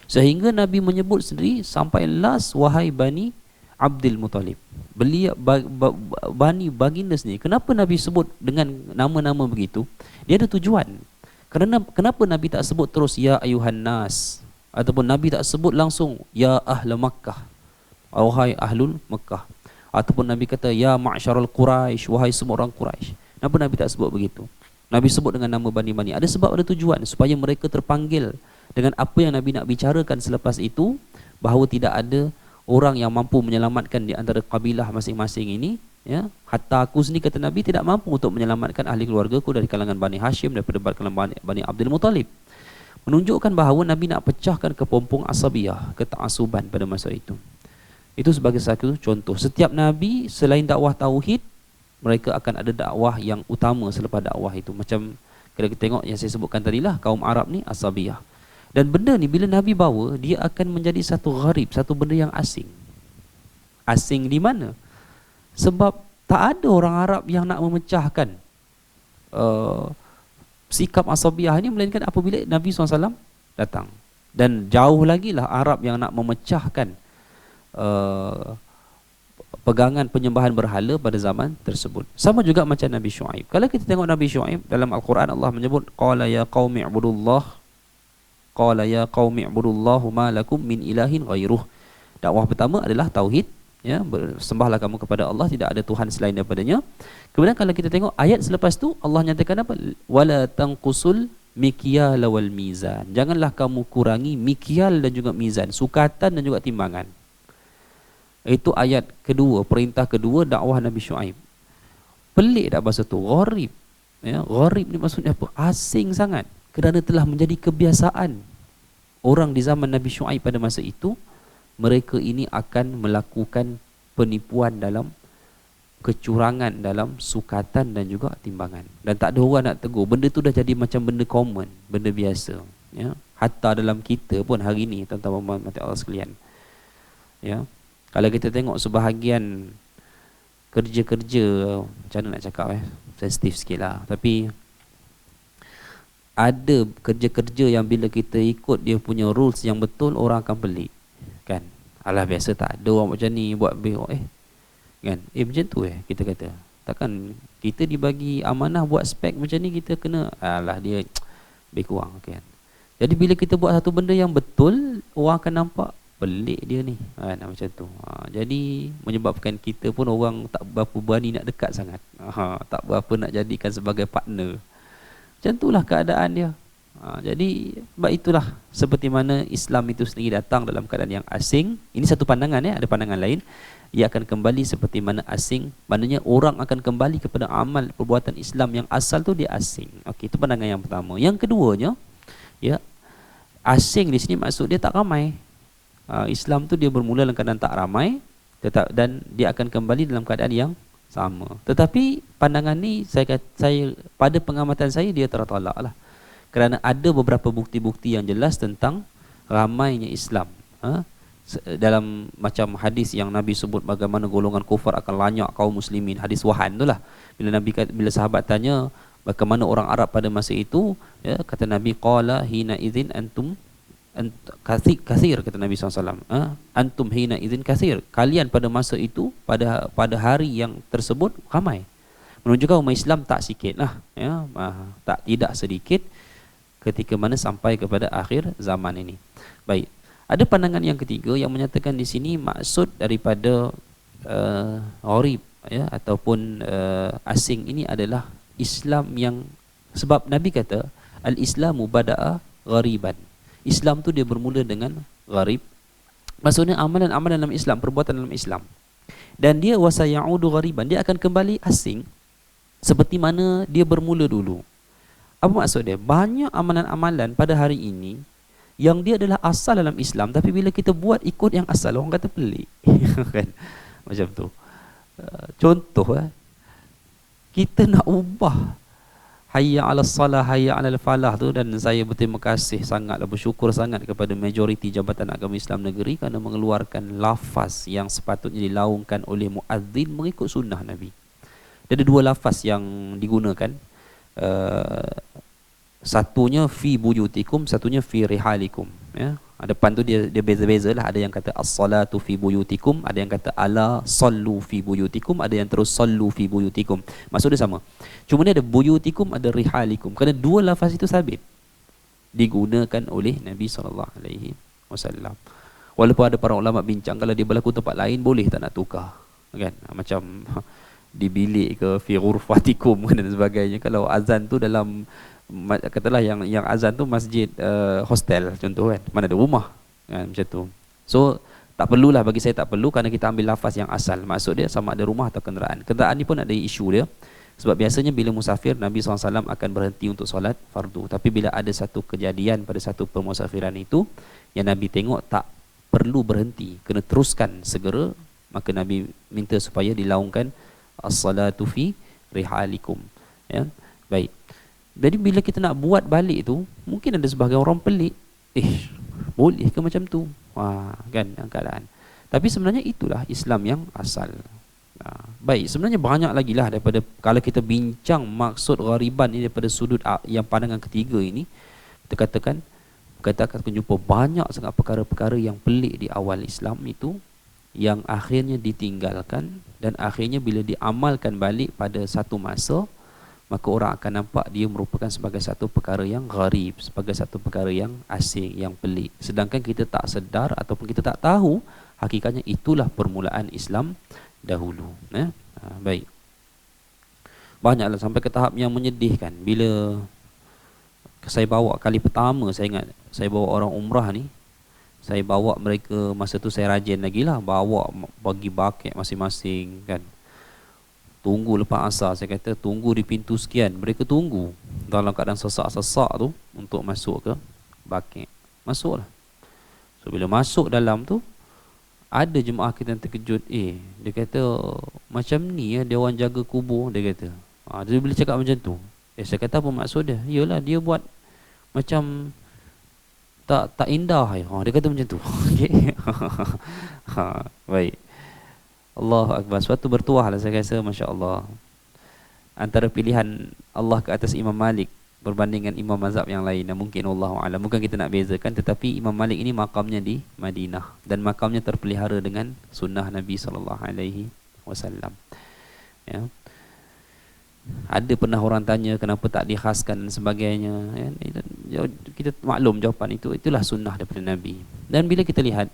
Sehingga Nabi menyebut sendiri sampai last, wahai Bani Abdul Muttalib. Beliau Bani baginda sendiri. Kenapa Nabi sebut dengan nama-nama begitu? Dia ada tujuan. Kenapa Nabi tak sebut terus ya ayuhan nas, ataupun Nabi tak sebut langsung ya ahla Makkah, wahai ahlul Makkah, ataupun Nabi kata ya ma'syarul Quraisy, wahai semua orang Quraisy. Kenapa Nabi tak sebut begitu? Nabi sebut dengan nama bani-bani. Ada sebab, ada tujuan, supaya mereka terpanggil dengan apa yang Nabi nak bicarakan selepas itu, bahawa tidak ada orang yang mampu menyelamatkan di antara kabilah masing-masing ini, ya. Hatta aku sendiri, kata Nabi, tidak mampu untuk menyelamatkan ahli keluargaku dari kalangan Bani Hashim, daripada kalangan Bani Abdul Muttalib. Menunjukkan bahawa Nabi nak pecahkan kepompong asabiyah, ketakasuban pada masa itu. Itu sebagai satu contoh. Setiap Nabi selain dakwah tauhid, mereka akan ada dakwah yang utama selepas dakwah itu. Macam kalau kita tengok yang saya sebutkan tadilah, kaum Arab ni asabiyah. Dan benda ni bila Nabi bawa, dia akan menjadi satu gharib, satu benda yang asing. Asing di mana? Sebab tak ada orang Arab yang nak memecahkan sikap asabiyah ini, melainkan apabila Nabi SAW datang. Dan jauh lagi lah Arab yang nak memecahkan pegangan penyembahan berhala pada zaman tersebut. Sama juga macam Nabi Syuaib. Kalau kita tengok Nabi Syuaib dalam Al-Quran, Allah menyebut qala ya qaumi ibudullah, qala ya qaumi ibudullahu ma lakum min ilahin ghairuh. Dakwah pertama adalah tauhid, ya, bersembahlah kamu kepada Allah, tidak ada Tuhan selain daripadanya. Kemudian kalau kita tengok ayat selepas tu, Allah nyatakan apa? Wala tanqusul mikyal wal mizan. Janganlah kamu kurangi mikyal dan juga mizan, sukatan dan juga timbangan. Itu ayat kedua, perintah kedua dakwah Nabi Syuaib. Pelik tak bahasa tu? Gharib. Ya, gharib ni maksudnya apa? Asing sangat. Kerana telah menjadi kebiasaan orang di zaman Nabi Syuaib pada masa itu, mereka ini akan melakukan penipuan dalam kecurangan dalam sukatan dan juga timbangan. Dan tak ada orang nak tegur. Benda tu dah jadi macam benda common, benda biasa. Ya, hatta dalam kita pun hari ini, tuan-tuan dan Allah sekalian. Ya, kalau kita tengok sebahagian kerja-kerja, macam mana nak cakap, sensitif sikit lah, tapi ada kerja-kerja yang bila kita ikut dia punya rules yang betul, orang akan pelik, kan? Alah, biasa tak ada orang macam ni buat kan? Macam tu kita kata. Takkan kita dibagi amanah buat spek macam ni, kita kena, alah dia lebih kurang, kan? Jadi bila kita buat satu benda yang betul, orang akan nampak pelik dia ni, kan? Macam tu. Jadi menyebabkan kita pun orang tak berapa berani nak dekat sangat, tak berapa nak jadikan sebagai partner. Macam itulah keadaan dia. Jadi sebab itulah, seperti mana Islam itu sendiri datang dalam keadaan yang asing. Ini satu pandangan, ada pandangan lain. Ia akan kembali seperti mana asing. Maknanya orang akan kembali kepada amal perbuatan Islam yang asal tu dia asing. Okey, itu pandangan yang pertama. Yang keduanya, ya, asing di sini maksud dia tak ramai. Islam tu dia bermula dalam keadaan tak ramai, dan dia akan kembali dalam keadaan yang sama. Tetapi pandangan ni saya pada pengamatan saya dia tertolak lah. Kerana ada beberapa bukti-bukti yang jelas tentang ramainya Islam. Dalam macam hadis yang Nabi sebut bagaimana golongan kufar akan lanyak kaum muslimin, hadis Wahan tu lah. Bila sahabat tanya bagaimana orang Arab pada masa itu, ya, kata Nabi, qala hina idzin antum kathir, kata Nabi SAW. Antum hina idzin kathir, kalian pada masa itu, pada hari yang tersebut ramai. menunjukkan umat Islam tak sikit lah, ya, tidak sedikit ketika mana sampai kepada akhir zaman ini. Baik, ada pandangan yang ketiga yang menyatakan di sini maksud daripada gharib, ya, ataupun asing ini adalah Islam yang, sebab Nabi kata al-Islamu bada'a ghariban. Islam tu dia bermula dengan gharib. Maksudnya amalan-amalan dalam Islam, perbuatan dalam Islam. Dan dia wasayaudu ghariban, dia akan kembali asing seperti mana dia bermula dulu. Apa maksud dia? Banyak amalan-amalan pada hari ini yang dia adalah asal dalam Islam, tapi bila kita buat ikut yang asal, orang kata pelik. Kan? Macam tu. Contoh, kita nak ubah hayya 'alas salah, hayya 'alal falah tu, dan saya berterima kasih sangatlah, bersyukur sangat kepada majoriti Jabatan Agama Islam Negeri kerana mengeluarkan lafaz yang sepatutnya dilaungkan oleh muazzin mengikut sunnah Nabi. Ada dua lafaz yang digunakan, satunya fi buyutikum, satunya fi rihalikum, ya. Depan tu dia beza-beza lah. Ada yang kata as-salatu fi buyutikum, ada yang kata ala sallu fi buyutikum, ada yang terus sallu fi buyutikum. Maksud dia sama. Cuma ni ada buyutikum, ada rihalikum. Kerana dua lafaz itu sabit digunakan oleh Nabi SAW. Walaupun ada para ulama bincang, kalau dia berlaku tempat lain boleh tak nak tukar, kan? Macam di bilik ke, fi ghurfatikum dan sebagainya. Kalau azan tu dalam, katalah yang azan tu masjid, hostel contoh, kan, mana ada rumah, kan, macam tu. So tak perlulah, bagi saya tak perlu, kerana kita ambil lafaz yang asal. Maksud dia sama ada rumah atau kenderaan. Kenderaan ni pun ada isu dia, sebab biasanya bila musafir Nabi SAW akan berhenti untuk solat fardu. Tapi bila ada satu kejadian pada satu pemusafiran itu yang Nabi tengok tak perlu berhenti, kena teruskan segera, maka Nabi minta supaya dilaungkan as-salatu fi rihalikum, ya. Baik. Jadi bila kita nak buat balik tu, mungkin ada sebahagian orang pelik, boleh ke macam tu? Kan keadaan. Tapi sebenarnya itulah Islam yang asal. Baik, sebenarnya banyak lagi lah daripada, kalau kita bincang maksud ghariban ini daripada sudut yang pandangan ketiga ini, kita akan jumpa banyak sangat perkara-perkara yang pelik di awal Islam itu, yang akhirnya ditinggalkan, dan akhirnya bila diamalkan balik pada satu masa, maka orang akan nampak dia merupakan sebagai satu perkara yang gharib, sebagai satu perkara yang asing, yang pelik. Sedangkan kita tak sedar ataupun kita tak tahu hakikatnya itulah permulaan Islam dahulu. Baik. Banyaklah sampai ke tahap yang menyedihkan. Bila saya bawa kali pertama, saya ingat saya bawa orang umrah ni, saya bawa mereka, masa tu saya rajin lagi lah, bawa bagi baket masing-masing, kan. Tunggu lepas asar, saya kata tunggu di pintu sekian. Mereka tunggu dalam keadaan sesak-sesak tu untuk masuk ke baket. Masuklah. So bila masuk dalam tu, ada jemaah kita yang terkejut. Dia kata macam ni ya dia orang jaga kubur, dia kata. Dia bila cakap macam tu, saya kata apa maksud dia? Yalah dia buat macam tak indah ya. Dia kata macam tu. Okey. Baik. Allahu Akbar. Suatu bertuah lah saya rasa, Masya Allah, antara pilihan Allah ke atas Imam Malik berbandingkan imam mazhab yang lain. Dan mungkin Allahu a'lam, bukan kita nak bezakan, tetapi Imam Malik ini makamnya di Madinah dan makamnya terpelihara dengan sunnah Nabi SAW. Ya. Ada pernah orang tanya kenapa tak dikhaskan dan sebagainya, ya. Kita maklum jawapan itu, itulah sunnah daripada Nabi. Dan bila kita lihat,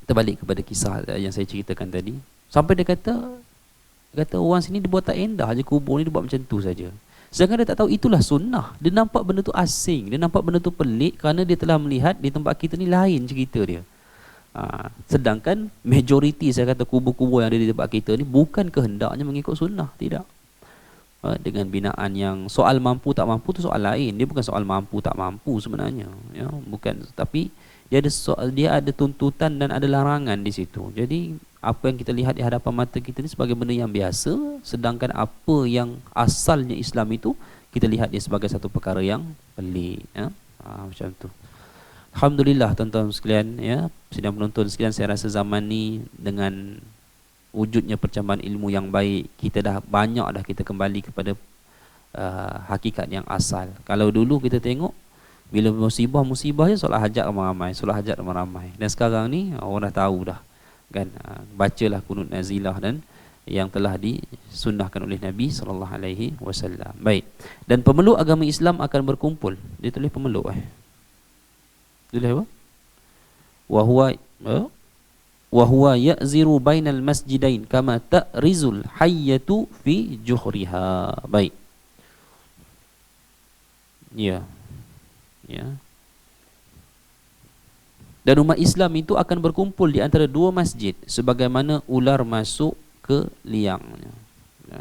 kita balik kepada kisah yang saya ceritakan tadi, sampai dia kata orang sini dia buat tak endah je, kubur ni dia buat macam tu saja. Sedangkan dia tak tahu itulah sunnah. Dia nampak benda tu asing, dia nampak benda tu pelik kerana dia telah melihat di tempat kita ni lain cerita dia. Sedangkan majoriti, saya kata, kubur-kubur yang ada di tempat kita ni bukan kehendaknya mengikut sunnah, tidak. Dengan binaan yang soal mampu tak mampu tu soal lain. Dia bukan soal mampu tak mampu sebenarnya, ya, bukan. Tapi dia ada tuntutan dan ada larangan di situ. Jadi apa yang kita lihat di hadapan mata kita ni sebagai benda yang biasa, sedangkan apa yang asalnya Islam itu kita lihat dia sebagai satu perkara yang pelik, ya. Macam tu. Alhamdulillah tuan-tuan sekalian, ya, sidang penonton sekalian, saya rasa zaman ni dengan wujudnya percambahan ilmu yang baik, kita dah banyak dah kita kembali kepada hakikat yang asal. Kalau dulu kita tengok, bila musibah je solat hajat ramai-ramai. Dan sekarang ni orang dah tahu dah, kan, bacalah kunut nazilah dan yang telah disunnahkan oleh Nabi sallallahu alaihi wasallam. Baik. Dan pemeluk agama Islam akan berkumpul. Dia tulis pemeluk Tulis apa? Wa huwa ya'ziru bainal masjidain kama ta'rizul hayyatu fi juhriha. Baik. Ya. Ya. Dan umat Islam itu akan berkumpul di antara dua masjid sebagaimana ular masuk ke liangnya.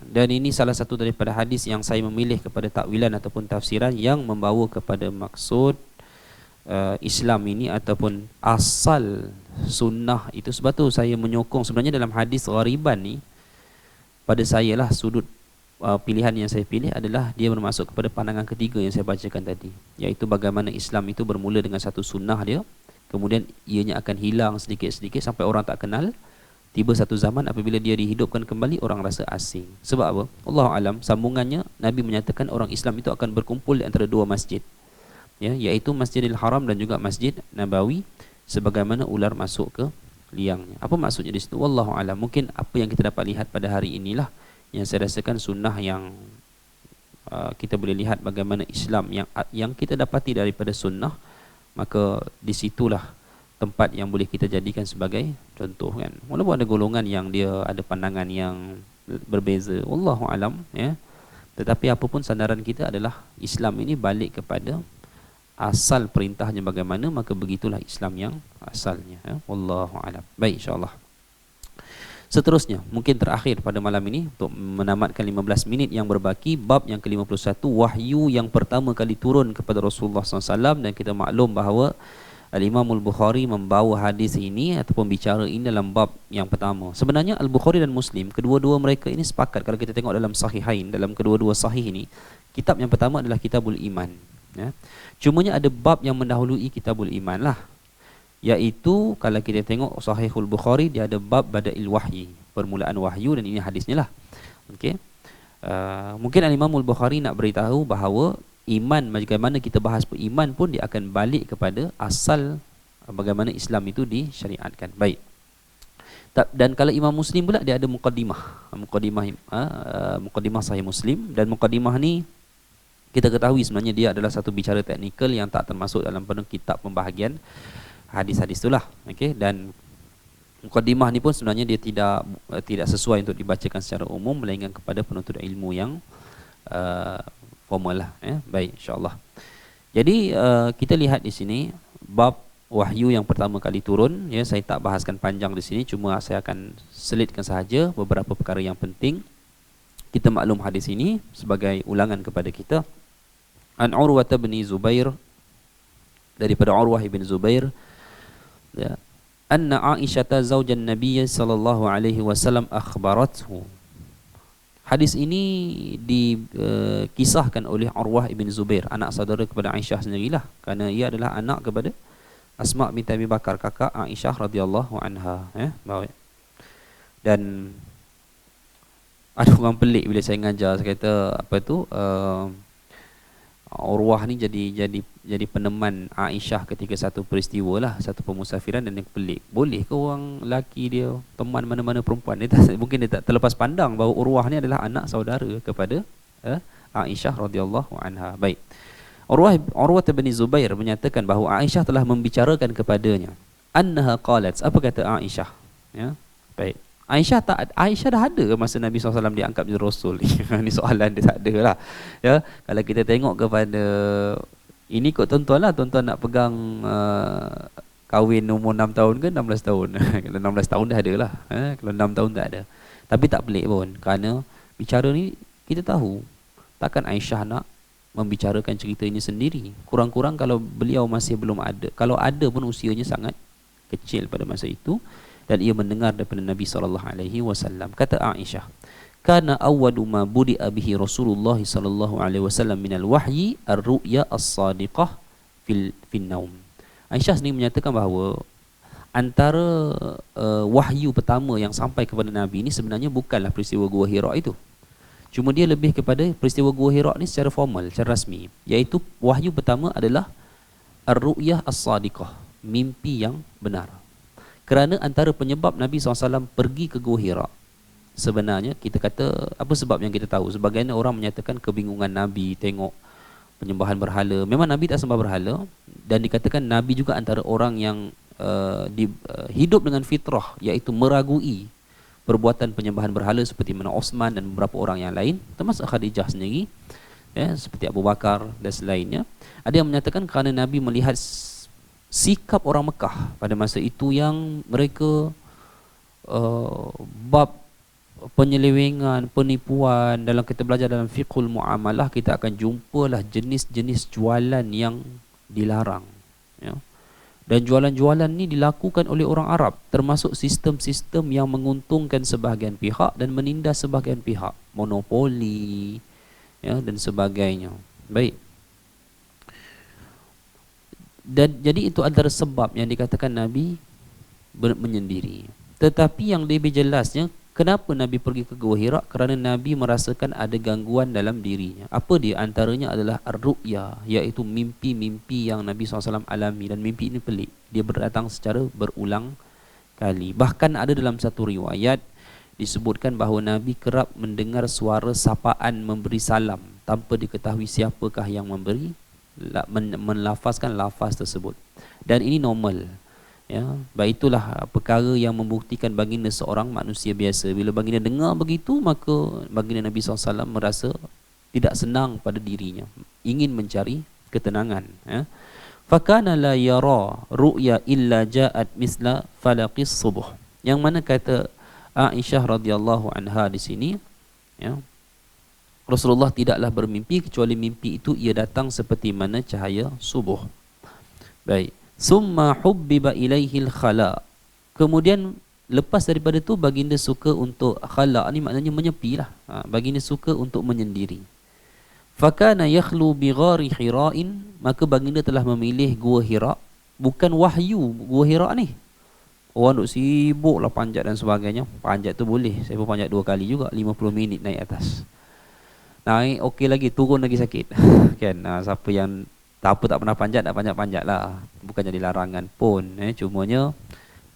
Dan ini salah satu daripada hadis yang saya memilih kepada takwilan ataupun tafsiran yang membawa kepada maksud Islam ini ataupun asal sunnah itu. Sebab tu saya menyokong sebenarnya dalam hadis ghariban ni, pada saya lah sudut pilihan yang saya pilih adalah dia bermasuk kepada pandangan ketiga yang saya bacakan tadi, iaitu bagaimana Islam itu bermula dengan satu sunnah dia, kemudian ianya akan hilang sedikit-sedikit sampai orang tak kenal. Tiba satu zaman apabila dia dihidupkan kembali, orang rasa asing. Sebab apa? Allahu alam, sambungannya Nabi menyatakan orang Islam itu akan berkumpul di antara dua masjid, ya, iaitu Masjidil Haram dan juga Masjid Nabawi, sebagaimana ular masuk ke liangnya. Apa maksudnya di situ? Wallahu alam. Mungkin apa yang kita dapat lihat pada hari inilah yang saya rasakan sunnah yang kita boleh lihat bagaimana Islam yang kita dapati daripada sunnah, maka disitulah tempat yang boleh kita jadikan sebagai contoh, kan. Walaupun ada golongan yang dia ada pandangan yang berbeza, wallahu alam, ya. Tetapi apapun sandaran kita adalah Islam ini balik kepada asal perintahnya bagaimana, maka begitulah Islam yang asalnya, ya. Wallahu alam. Baik, insya-Allah. Seterusnya, mungkin terakhir pada malam ini untuk menamatkan 15 minit yang berbaki, bab yang ke-51, wahyu yang pertama kali turun kepada Rasulullah SAW. Dan kita maklum bahawa Al-Imam Al-Bukhari membawa hadis ini ataupun bicara ini dalam bab yang pertama. Sebenarnya Al-Bukhari dan Muslim, kedua-dua mereka ini sepakat. Kalau kita tengok dalam Sahihain, dalam kedua-dua sahih ini, kitab yang pertama adalah Kitabul Iman, ya. Cumanya ada bab yang mendahului Kitabul Iman lah, iaitu kalau kita tengok Sahihul Bukhari, dia ada bab Bada'il Wahyi, permulaan wahyu, dan ini hadisnya lah. Okey. Mungkin Al-Imam Al-Bukhari nak beritahu bahawa iman, bagaimana kita bahas iman pun dia akan balik kepada asal bagaimana Islam itu disyariatkan. Baik. Dan kalau Imam Muslim pula dia ada muqaddimah Sahih Muslim, dan muqaddimah ni kita ketahui sebenarnya dia adalah satu bicara teknikal yang tak termasuk dalam penuh kitab pembahagian hadis-hadis itulah. Okey, dan muqaddimah ni pun sebenarnya dia tidak sesuai untuk dibacakan secara umum, melainkan kepada penuntut ilmu yang formal lah, ya. Baik, insya-Allah. Jadi kita lihat di sini bab wahyu yang pertama kali turun, ya. Saya tak bahaskan panjang di sini, cuma saya akan selitkan sahaja beberapa perkara yang penting. Kita maklum hadis ini sebagai ulangan kepada kita. An Urwah bin Zubair, daripada Urwah bin Zubair, ya, anna Aisyah zaujan Nabi sallallahu alaihi wasallam akhbarathu. Hadis ini dikisahkan oleh Urwah bin Zubair, anak saudara kepada Aisyah sendirilah, kerana ia adalah anak kepada Asma binti Abi Bakar, kakak Aisyah radhiyallahu anha, ya. Baik. Dan ada orang pelik bila saya ngajar, saya kata apa tu, Urwah ni jadi peneman Aisyah ketika satu peristiwa lah, satu pemusafiran. Dan yang pelik, boleh ke orang lelaki dia teman mana-mana perempuan? Mungkin dia tak terlepas pandang bahawa Urwah ni adalah anak saudara kepada Aisyah radhiyallahu anha. Baik. Urwah bin Zubair menyatakan bahawa Aisyah telah membicarakan kepadanya. Annaha qalat, apa kata Aisyah? Ya. Baik. Aisyah dah ada ke masa Nabi SAW diangkat menjadi Rasul? Ini soalan dia, tak ada lah, ya. Kalau kita tengok kepada ini kot tuan-tuan lah, tuan-tuan nak pegang kahwin umur 6 tahun ke 16 tahun? Kalau 16 tahun dah ada lah, kalau 6 tahun tak ada. Tapi tak pelik pun, kerana bicara ni kita tahu takkan Aisyah nak membicarakan cerita ini sendiri. Kurang-kurang kalau beliau masih belum ada, kalau ada pun usianya sangat kecil pada masa itu, dan ia mendengar daripada Nabi SAW. Kata Aisyah, kana awwalu ma budi'a bihi Rasulullah SAW minal wahyi ar-ru'ya as-sadiqah fil naum. Aisyah sendiri menyatakan bahawa antara wahyu pertama yang sampai kepada Nabi ini sebenarnya bukanlah peristiwa Gua Hira itu. Cuma dia lebih kepada peristiwa Gua Hira ni secara formal, secara rasmi, iaitu wahyu pertama adalah ar-ru'yah as-sadiqah, mimpi yang benar. Kerana antara penyebab Nabi SAW pergi ke Gua Hira sebenarnya kita kata apa sebab yang kita tahu? Sebagian orang menyatakan kebingungan Nabi tengok penyembahan berhala. Memang Nabi tak sembah berhala, dan dikatakan Nabi juga antara orang yang hidup dengan fitrah, iaitu meragui perbuatan penyembahan berhala seperti mana Osman dan beberapa orang yang lain, termasuk Khadijah sendiri, ya, seperti Abu Bakar dan selainnya. Ada yang menyatakan kerana Nabi melihat sikap orang Mekah pada masa itu yang mereka bab penyelewengan, penipuan. Dalam kita belajar dalam fiqhul muamalah, kita akan jumpalah jenis-jenis jualan yang dilarang, ya. Dan jualan-jualan ni dilakukan oleh orang Arab, termasuk sistem-sistem yang menguntungkan sebahagian pihak dan menindas sebahagian pihak, monopoli, ya, dan sebagainya. Baik. Dan jadi itu antara sebab yang dikatakan Nabi menyendiri. Tetapi yang lebih jelasnya, kenapa Nabi pergi ke Gua Hira? Kerana Nabi merasakan ada gangguan dalam dirinya. Apa dia? Antaranya adalah ar-ru'ya, iaitu mimpi-mimpi yang Nabi SAW alami. Dan mimpi ini pelik, dia berdatang secara berulang kali. Bahkan ada dalam satu riwayat disebutkan bahawa Nabi kerap mendengar suara sapaan memberi salam tanpa diketahui siapakah yang memberi, melafazkan lafaz tersebut. Dan ini normal, ya. Baik, itulah perkara yang membuktikan baginda seorang manusia biasa. Bila baginda dengar begitu, maka baginda Nabi SAW merasa tidak senang pada dirinya, ingin mencari ketenangan, ya. Fakana la yara ru'ya illa ja'at misla falaqis subuh. Yang mana kata Aisyah radhiyallahu anha di sini, ya, Rasulullah tidaklah bermimpi kecuali mimpi itu ia datang seperti mana cahaya subuh. Baik. Summa hubbiba ilaihil khala. Kemudian lepas daripada itu baginda suka untuk khala, ni maknanya menyepi lah. Baginda suka untuk menyendiri. Fakana yakhlu bi ghari Hira'in, maka baginda telah memilih Gua Hira. Bukan wahyu Gua Hira ni. Orang duk sibuk lah panjat dan sebagainya. Panjat tu boleh, saya pun panjat 2 kali juga, 50 minit naik atas. Naik okey lagi, turun lagi sakit. Kan, siapa yang tak pernah panjat, nak panjat-panjat lah. Bukan jadi larangan pun, cumanya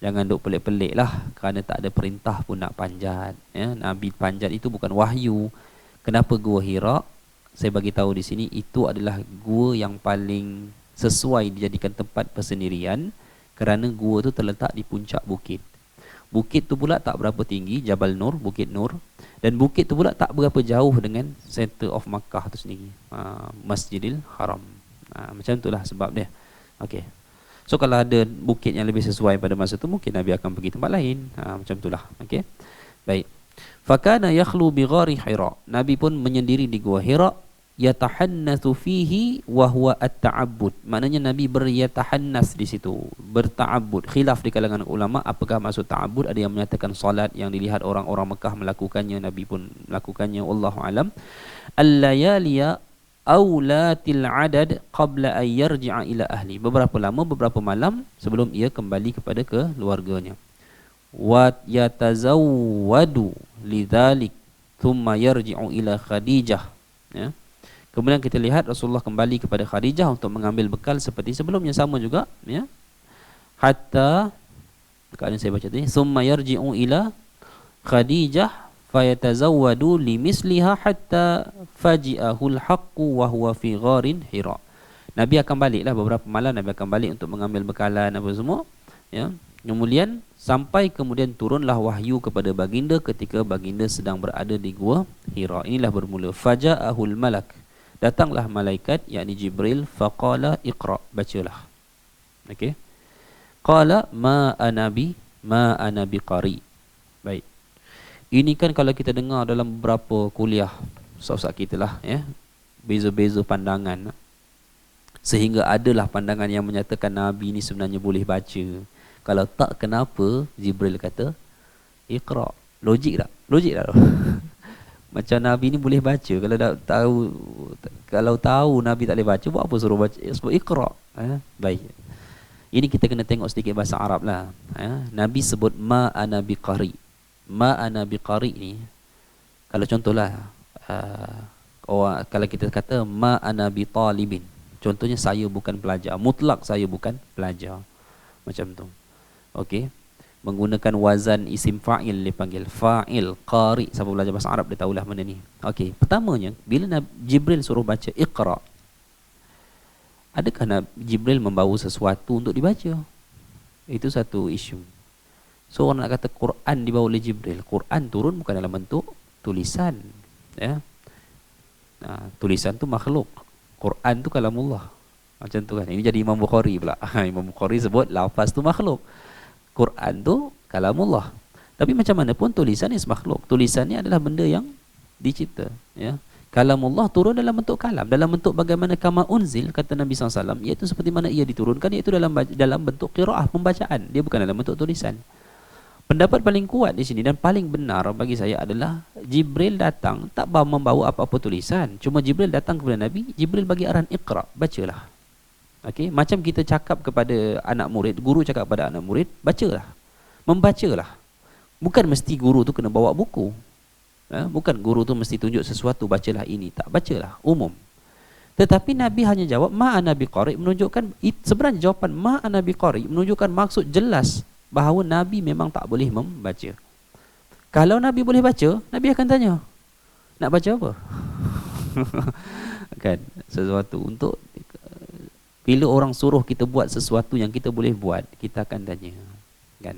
jangan duk pelik-pelik lah, kerana tak ada perintah pun nak panjat, ya. Nabi panjat itu bukan wahyu. Kenapa Gua Hira? Saya bagi tahu di sini, itu adalah gua yang paling sesuai dijadikan tempat persendirian, kerana gua tu terletak di puncak bukit. Bukit tu pula tak berapa tinggi, Jabal Nur, Bukit Nur. Dan bukit tu pula tak berapa jauh dengan center of Makkah tu sendiri, Masjidil Haram. Macam itulah sebab dia. Okey. So kalau ada bukit yang lebih sesuai pada masa tu, mungkin Nabi akan pergi tempat lain. Macam itulah. Okey. Baik. Fakana yakhlu bi ghari Hira. Nabi pun menyendiri di Gua Hira, yatahannatsu fihi wa huwa at-ta'abbud. Maknanya Nabi beryatahannas di situ, berta'abbud. Khilaf di kalangan ulama apakah maksud ta'abbud. Ada yang menyatakan salat yang dilihat orang-orang Mekah melakukannya, Nabi pun melakukannya, wallahu alam. Al-layaliya aulatil adad qabla an yarji'a ila ahli. Beberapa lama, beberapa malam sebelum ia kembali kepada keluarganya. Wa yatazawwadu lidzalik thumma yarji'u ila Khadijah, ya. Kemudian kita lihat Rasulullah kembali kepada Khadijah untuk mengambil bekal seperti sebelumnya, sama juga, ya. Hatta, perkataan saya baca tadi, summa yarji'u ila Khadijah fayatazawwadu limisliha hatta faji'ahul haqqu wa huwa fi gharin Hira. Nabi akan baliklah beberapa malam, Nabi akan balik untuk mengambil bekalan apa semua, ya. Kemudian sampai kemudian turunlah wahyu kepada baginda ketika baginda sedang berada di Gua Hira. Inilah bermula faja'ahul malak. Datanglah malaikat, yakni Jibril, faqala iqra, bacalah. Okey. Qala ma ana biqari. Baik. Ini kan kalau kita dengar dalam beberapa kuliah ustaz-ustaz kita lah, ya. Beza-beza pandangan. Sehingga adalah pandangan yang menyatakan Nabi ni sebenarnya boleh baca. Kalau tak, kenapa Jibril kata iqra? Logik tak? Logik tak? Macam Nabi ni boleh baca. Kalau tahu Nabi tak boleh baca, buat apa suruh baca? Sebab iqra. Baik. Ini kita kena tengok sedikit bahasa Arab lah. Nabi sebut ma ana biqari. Ma ana biqari ni, kalau contohlah kalau kita kata ma ana bitalibin, contohnya saya bukan pelajar, mutlak saya bukan pelajar, macam tu. Okey. menggunakan wazan isim fa'il, dipanggil fa'il. Qari, siapa belajar bahasa Arab dia tahulah benda ni. Okey, pertamanya bila Jibril suruh baca Iqra, adakah Jibril membawa sesuatu untuk dibaca? Itu satu isu. So orang nak kata Quran dibawa oleh Jibril, Quran turun bukan dalam bentuk tulisan, ya. Tulisan tu makhluk, Quran tu kalamullah. Macam tu kan. Ini jadi Imam Bukhari pula. Imam Bukhari sebut lafaz tu makhluk, Quran tu kalamullah. Tapi macam mana pun tulisan is makhluk. Tulisan ni adalah benda yang dicipta, ya. Kalamullah turun dalam bentuk kalam, dalam bentuk bagaimana kama unzil, kata Nabi SAW, iaitu seperti mana ia diturunkan, iaitu dalam bentuk qiraah, pembacaan. Dia bukan dalam bentuk tulisan. Pendapat paling kuat di sini dan paling benar bagi saya adalah Jibril datang tak membawa apa-apa tulisan. Cuma Jibril datang kepada Nabi, Jibril bagi arahan Iqra, bacalah. Okey, macam kita cakap kepada anak murid, guru cakap kepada anak murid, bacalah. Membacalah. Bukan mesti guru tu kena bawa buku. Bukan guru tu mesti tunjuk sesuatu, bacalah ini, tak, bacalah umum. Tetapi Nabi hanya jawab ma'ana biqari, menunjukkan sebenarnya jawapan ma'ana biqari menunjukkan maksud jelas bahawa Nabi memang tak boleh membaca. Kalau Nabi boleh baca, Nabi akan tanya, nak baca apa? Kan, sesuatu untuk bila orang suruh kita buat sesuatu yang kita boleh buat, kita akan tanya, kan.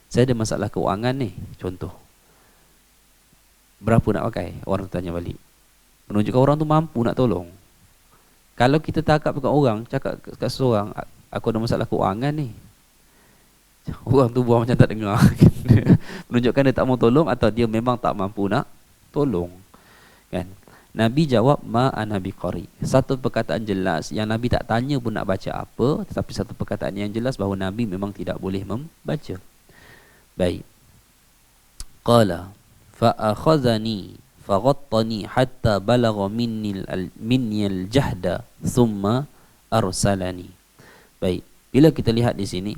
Saya ada masalah keuangan ni, contoh. Berapa nak pakai? Orang tanya balik. Menunjukkan orang tu mampu nak tolong. Kalau kita tangkap dekat orang, cakap kat seorang, aku ada masalah keuangan ni, orang tu buat macam tak dengar. Menunjukkan dia tak mau tolong atau dia memang tak mampu nak tolong, kan. Nabi jawab ma'ana biqari. Satu perkataan jelas yang Nabi tak tanya pun nak baca apa, tetapi satu perkataan yang jelas bahawa Nabi memang tidak boleh membaca. Baik. Qala fa'akhazani faghattani hatta balagha minni al-jahda thumma arsalani. Baik, bila kita lihat di sini,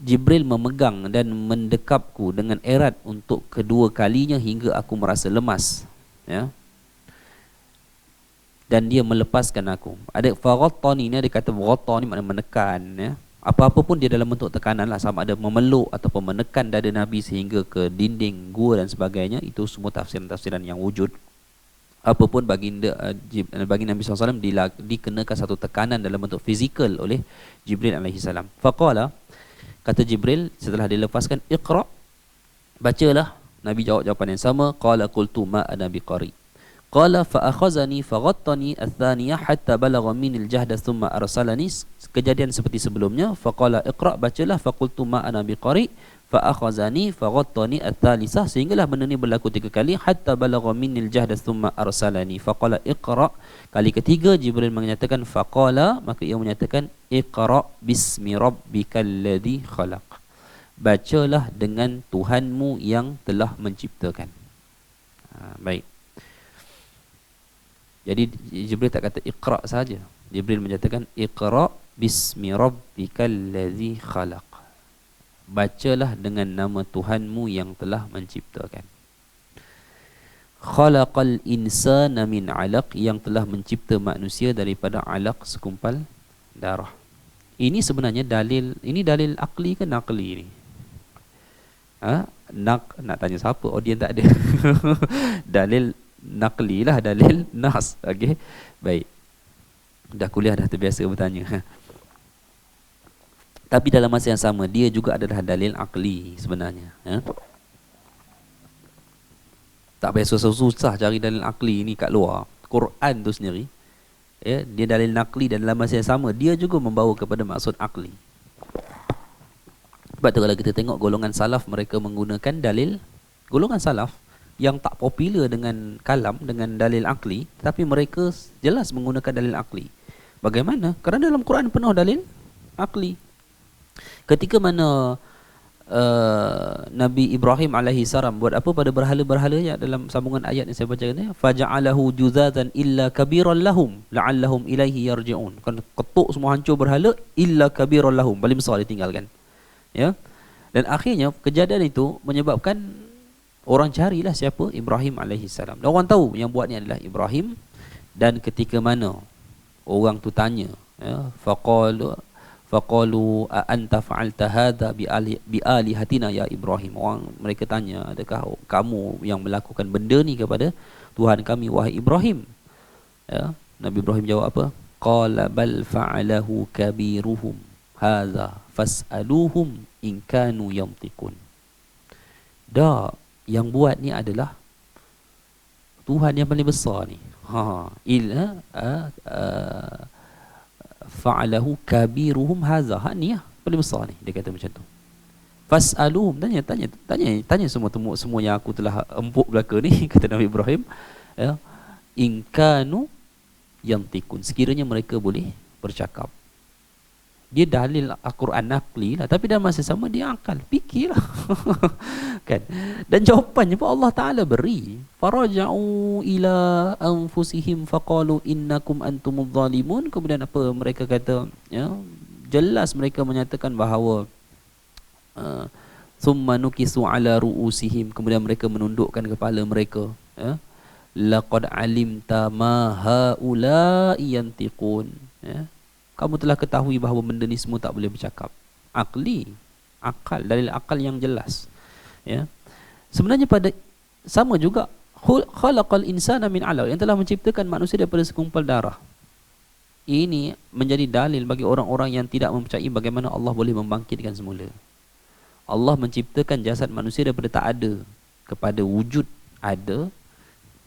Jibril memegang dan mendekapku dengan erat untuk kedua kalinya hingga aku merasa lemas, ya. Dan dia melepaskan aku. Ada faghattani ni, ada kata ghatta ni makna menekan, ya. Apa-apa pun dia dalam bentuk tekanan lah, sama ada memeluk ataupun menekan dada Nabi sehingga ke dinding gua dan sebagainya. Itu semua tafsiran-tafsiran yang wujud. Apapun bagi Nabi SAW dikenakan satu tekanan dalam bentuk fizikal oleh Jibril AS. Faqala, kata Jibril setelah dilepaskan, Iqra, bacalah. Nabi jawab jawapan yang sama, qala qultu ma ana biqari. Qala fa akhazani faghattani ats-tsaniyah hatta balagha minil jahda thumma arsalani. Kejadian seperti sebelumnya, faqala Iqra, bacalah, faqultu ma ana biqari, fa akhazani faghattani ats-tsalisah, sehinggalah benda ni berlaku 3 kali, hatta balagha minil jahda thumma arsalani. Faqala Iqra, kali ketiga Jibril menyatakan faqala, maka ia menyatakan Iqra bismi rabbikal ladzi khalaq. Bacalah dengan Tuhanmu yang telah menciptakan. Baik. Jadi Jibril tak kata Iqra saja. Jibril menyatakan Iqra bismi rabbikal ladzi khalaq. Bacalah dengan nama Tuhanmu yang telah menciptakan. Khalaqal insana min 'alaq, yang telah mencipta manusia daripada 'alaq, segumpal darah. Ini sebenarnya dalil, ini dalil akli ke naqli ni? Nak tanya siapa? Audiens tak ada. Dalil naqli lah, dalil nas. Okey. Baik. Dah kuliah dah terbiasa bertanya. Tapi dalam masa yang sama dia juga adalah dalil akli sebenarnya, ya. Tak payah susah-susah cari dalil akli ni kat luar. Quran tu sendiri, ya, dia dalil naqli dan dalam masa yang sama dia juga membawa kepada maksud akli. Sebab tu kalau kita tengok golongan salaf, mereka menggunakan dalil, golongan salaf yang tak popular dengan kalam, dengan dalil akli, tapi mereka jelas menggunakan dalil akli. Bagaimana? Kerana dalam Quran penuh dalil akli. Ketika mana Nabi Ibrahim alaihi salam buat apa pada berhala-berhalanya, dalam sambungan ayat yang saya bacakan ni, faja'alahu juzazan illa kabiran lahum la'allahum ilaihi yarji'un. Kan ketuk semua, hancur berhala illa kabiran lahum, paling besar ditinggalkan, ya. Dan akhirnya kejadian itu menyebabkan orang carilah siapa Ibrahim alaihi salam. Dan orang tahu yang buat ni adalah Ibrahim. Dan ketika mana orang tu tanya, ya, faqala Faqalu a anta fa'alta hadha bi alihatina ya Ibrahim. Orang mereka tanya, adakah kamu yang melakukan benda ni kepada Tuhan kami wahai Ibrahim? Ya, Nabi Ibrahim jawab apa? Qala bal fa'alahu kabiruhum hadha fas'aluhum in kanu yantiqun. Dah, yang buat ni adalah Tuhan yang paling besar ni. Fa'alahu kabiruhum hadza. Ni paling besar ni, dia kata macam tu. Fas'aluhum, tanya semua yang aku telah empuk belaka ni kata Nabi Ibrahim, ya, in kanu yantiqun, sekiranya mereka boleh bercakap. Dia dalil Al-Quran naqli lah, tapi dalam masa sama dia akal, fikirlah. Kan? Dan jawapannya pun Allah Ta'ala beri. Faraja'u ila anfusihim faqalu innakum antumudz zalimun. Kemudian apa mereka kata, ya, jelas mereka menyatakan bahawa thumma nukisu ala ru'usihim, kemudian mereka menundukkan kepala mereka, ya, laqad alimta ma haula'i yantiqun, ya, kamu telah ketahui bahawa benda ni semua tak boleh bercakap. Akal, dalil akal yang jelas. Ya. Sebenarnya sama juga khalaqal insana min 'alaq, yang telah menciptakan manusia daripada segumpal darah. Ini menjadi dalil bagi orang-orang yang tidak mempercayai bagaimana Allah boleh membangkitkan semula. Allah menciptakan jasad manusia daripada tak ada kepada wujud ada.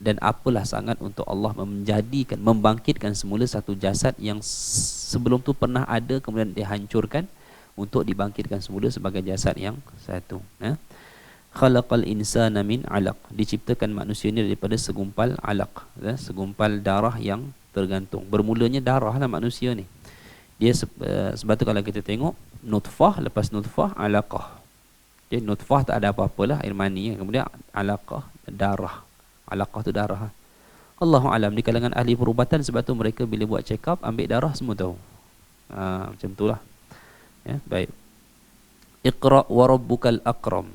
Dan apalah sangat untuk Allah membangkitkan semula satu jasad yang sebelum tu pernah ada, kemudian dihancurkan untuk dibangkitkan semula sebagai jasad yang satu. Khalaqal insana min 'alaq, diciptakan manusia ini daripada segumpal alaq, segumpal darah yang tergantung. Bermulanya darah lah manusia ni. Dia sebab tu kalau kita tengok nutfah, lepas nutfah alaqah. Okay, nutfah tak ada apa-apalah, air mani, kemudian alaqah, darah. Alaqah tu darah. Allahu alam, di kalangan ahli perubatan, sebab tu mereka bila buat check up ambil darah semua tahu. Macam itulah. Ya, baik. Iqra wa rabbukal akram.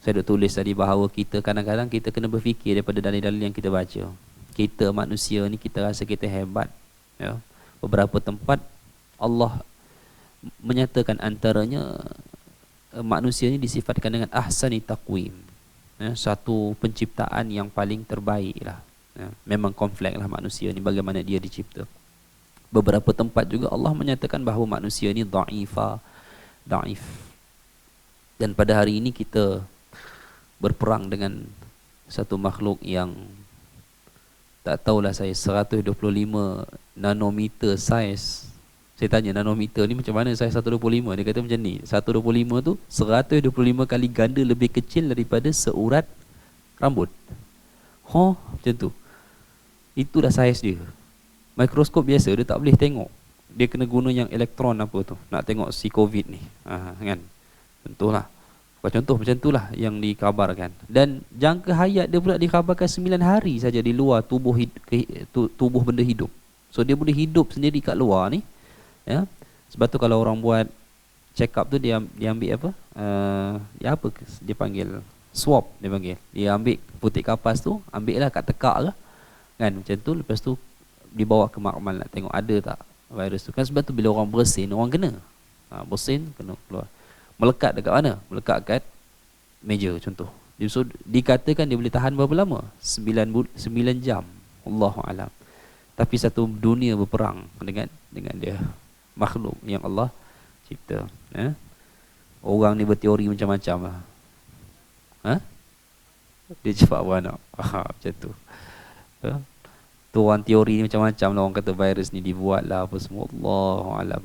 Saya dah tulis tadi bahawa kita kadang-kadang kita kena berfikir daripada dalil-dalil yang kita baca. Kita manusia ni kita rasa kita hebat, ya. Beberapa tempat Allah menyatakan antaranya manusia ni disifatkan dengan ahsani taqwim. Ya, satu penciptaan yang paling terbaik lah. Ya, memang kompleks lah manusia ni bagaimana dia dicipta. Beberapa tempat juga Allah menyatakan bahawa manusia ni da'if. Dan pada hari ini kita berperang dengan satu makhluk yang tak tahulah saya, 125 nanometer saiz. Saya tanya nanometer ni macam mana saiz 125? Dia kata macam ni, 125 tu 125 kali ganda lebih kecil daripada seurat rambut. Macam tu. Itulah saiz dia. Mikroskop biasa dia tak boleh tengok. Dia kena guna yang elektron apa tu, nak tengok si COVID ni. Kan? Tentulah. Contoh macam itulah yang dikabarkan. Dan jangka hayat dia pula dikabarkan 9 hari saja di luar tubuh benda hidup. So dia boleh hidup sendiri kat luar ni. Ya, sebab tu kalau orang buat check up tu dia ambil apa? Apa dia panggil? Swab dia panggil. Dia ambil putih kapas tu, ambil lah kat tekak ke. Kan macam tu, lepas tu dibawa ke makmal nak tengok ada tak virus tu. Kan sebab tu bila orang bersin, orang kena. Bersin kena keluar. Melekat dekat mana? Melekat kat meja contoh. So dikatakan dia boleh tahan berapa lama? 9 jam. Allahu alam. Tapi satu dunia berperang dengan dia. Makhluk yang Allah cipta. Orang ni berteori macam-macam lah. Dia cepat beranak. Macam tu. Tu orang teori ni macam-macam lah. Orang kata virus ni dibuat lah apa semua. Allahu'alam.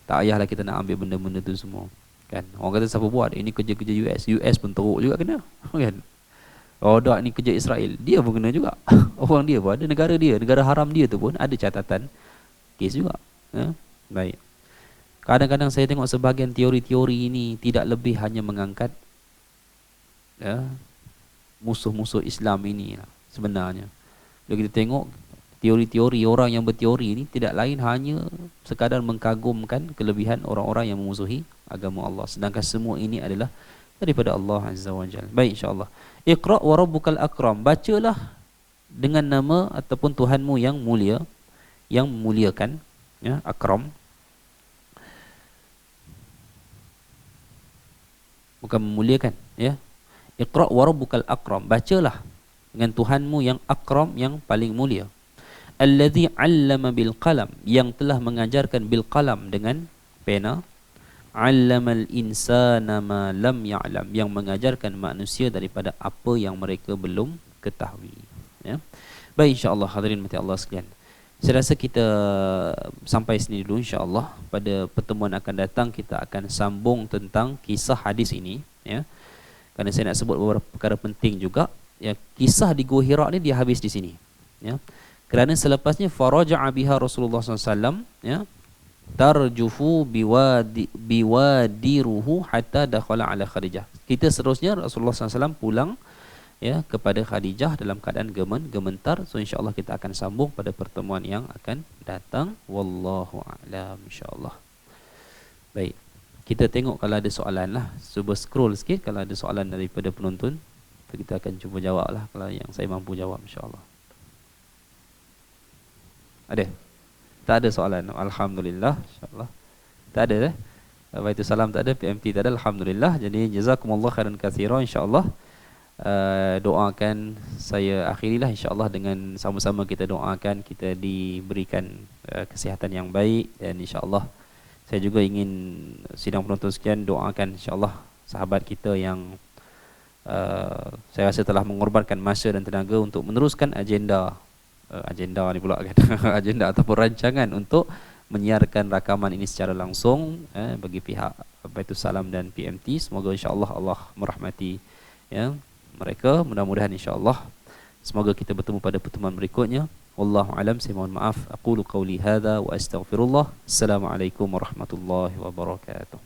Tak payahlah kita nak ambil benda-benda tu semua. Kan? Orang kata siapa buat? Ini kerja-kerja US. US pun teruk juga kena. Kan? Rodak ni kerja Israel. Dia pun kena juga. Orang dia pun ada, negara dia, negara haram dia tu pun ada catatan kes juga. Baik. Kadang-kadang saya tengok sebahagian teori-teori ini tidak lebih hanya mengangkat musuh-musuh Islam ini lah, sebenarnya. Bila kita tengok teori-teori orang yang berteori ini tidak lain hanya sekadar mengkagumkan kelebihan orang-orang yang memusuhi agama Allah. Sedangkan semua ini adalah daripada Allah Azza wa Jalla. Baik, insya-Allah. Iqra wa rabbukal akram. Bacalah dengan nama ataupun Tuhanmu yang mulia, yang memuliakan, ya, akram. bukan memuliakan, ya. Iqra wa rabbukal akram, bacalah dengan Tuhanmu yang akram, yang paling mulia. Allazi 'allama bil qalam, yang telah mengajarkan bil qalam, dengan pena. 'Allamal insana ma lam ya'lam, yang mengajarkan manusia daripada apa yang mereka belum ketahui, ya. Baik, insya-Allah hadirin mati Allah sekalian. Saya rasa kita sampai sini dulu, insya-Allah. Pada pertemuan akan datang kita akan sambung tentang kisah hadis ini, ya. Kerana saya nak sebut beberapa perkara penting juga, ya. Kisah di Gua Hira ni dia habis di sini, ya. Kerana selepasnya faraja'a biha Rasulullah SAW, ya, tarjufu biwadiruhu hatta dakhala ala Khadijah. Kita seterusnya Rasulullah SAW pulang, ya, kepada Khadijah dalam keadaan gementar. So insya-Allah kita akan sambung pada pertemuan yang akan datang. Wallahu a'lam, insya-Allah. Baik. Kita tengok kalau ada soalan lah. Cuba scroll sikit kalau ada soalan daripada penonton. Kita akan cuba jawab lah kalau yang saya mampu jawab, insya-Allah. Ada? Tak ada soalan. Alhamdulillah, insya-Allah. Tak ada eh? Waalaikumsalam tak ada, PMT tak ada, alhamdulillah. Jadi jazakumullah khairan katsira, insya-Allah. Doakan, saya akhirilah insya-Allah dengan sama-sama kita doakan kita diberikan kesihatan yang baik, dan insya-Allah saya juga ingin sidang penonton sekian doakan insya-Allah sahabat kita yang saya rasa telah mengorbankan masa dan tenaga untuk meneruskan agenda ni pula kan agenda ataupun rancangan untuk menyiarkan rakaman ini secara langsung bagi pihak Baitussalam dan PMT. Semoga insya-Allah Allah merahmati, ya, mereka. Mudah-mudahan insya-Allah semoga kita bertemu pada pertemuan berikutnya. Wallahu alam, saya mohon maaf. Aqulu qawli hadza wa astaghfirullah. Assalamualaikum warahmatullahi wabarakatuh.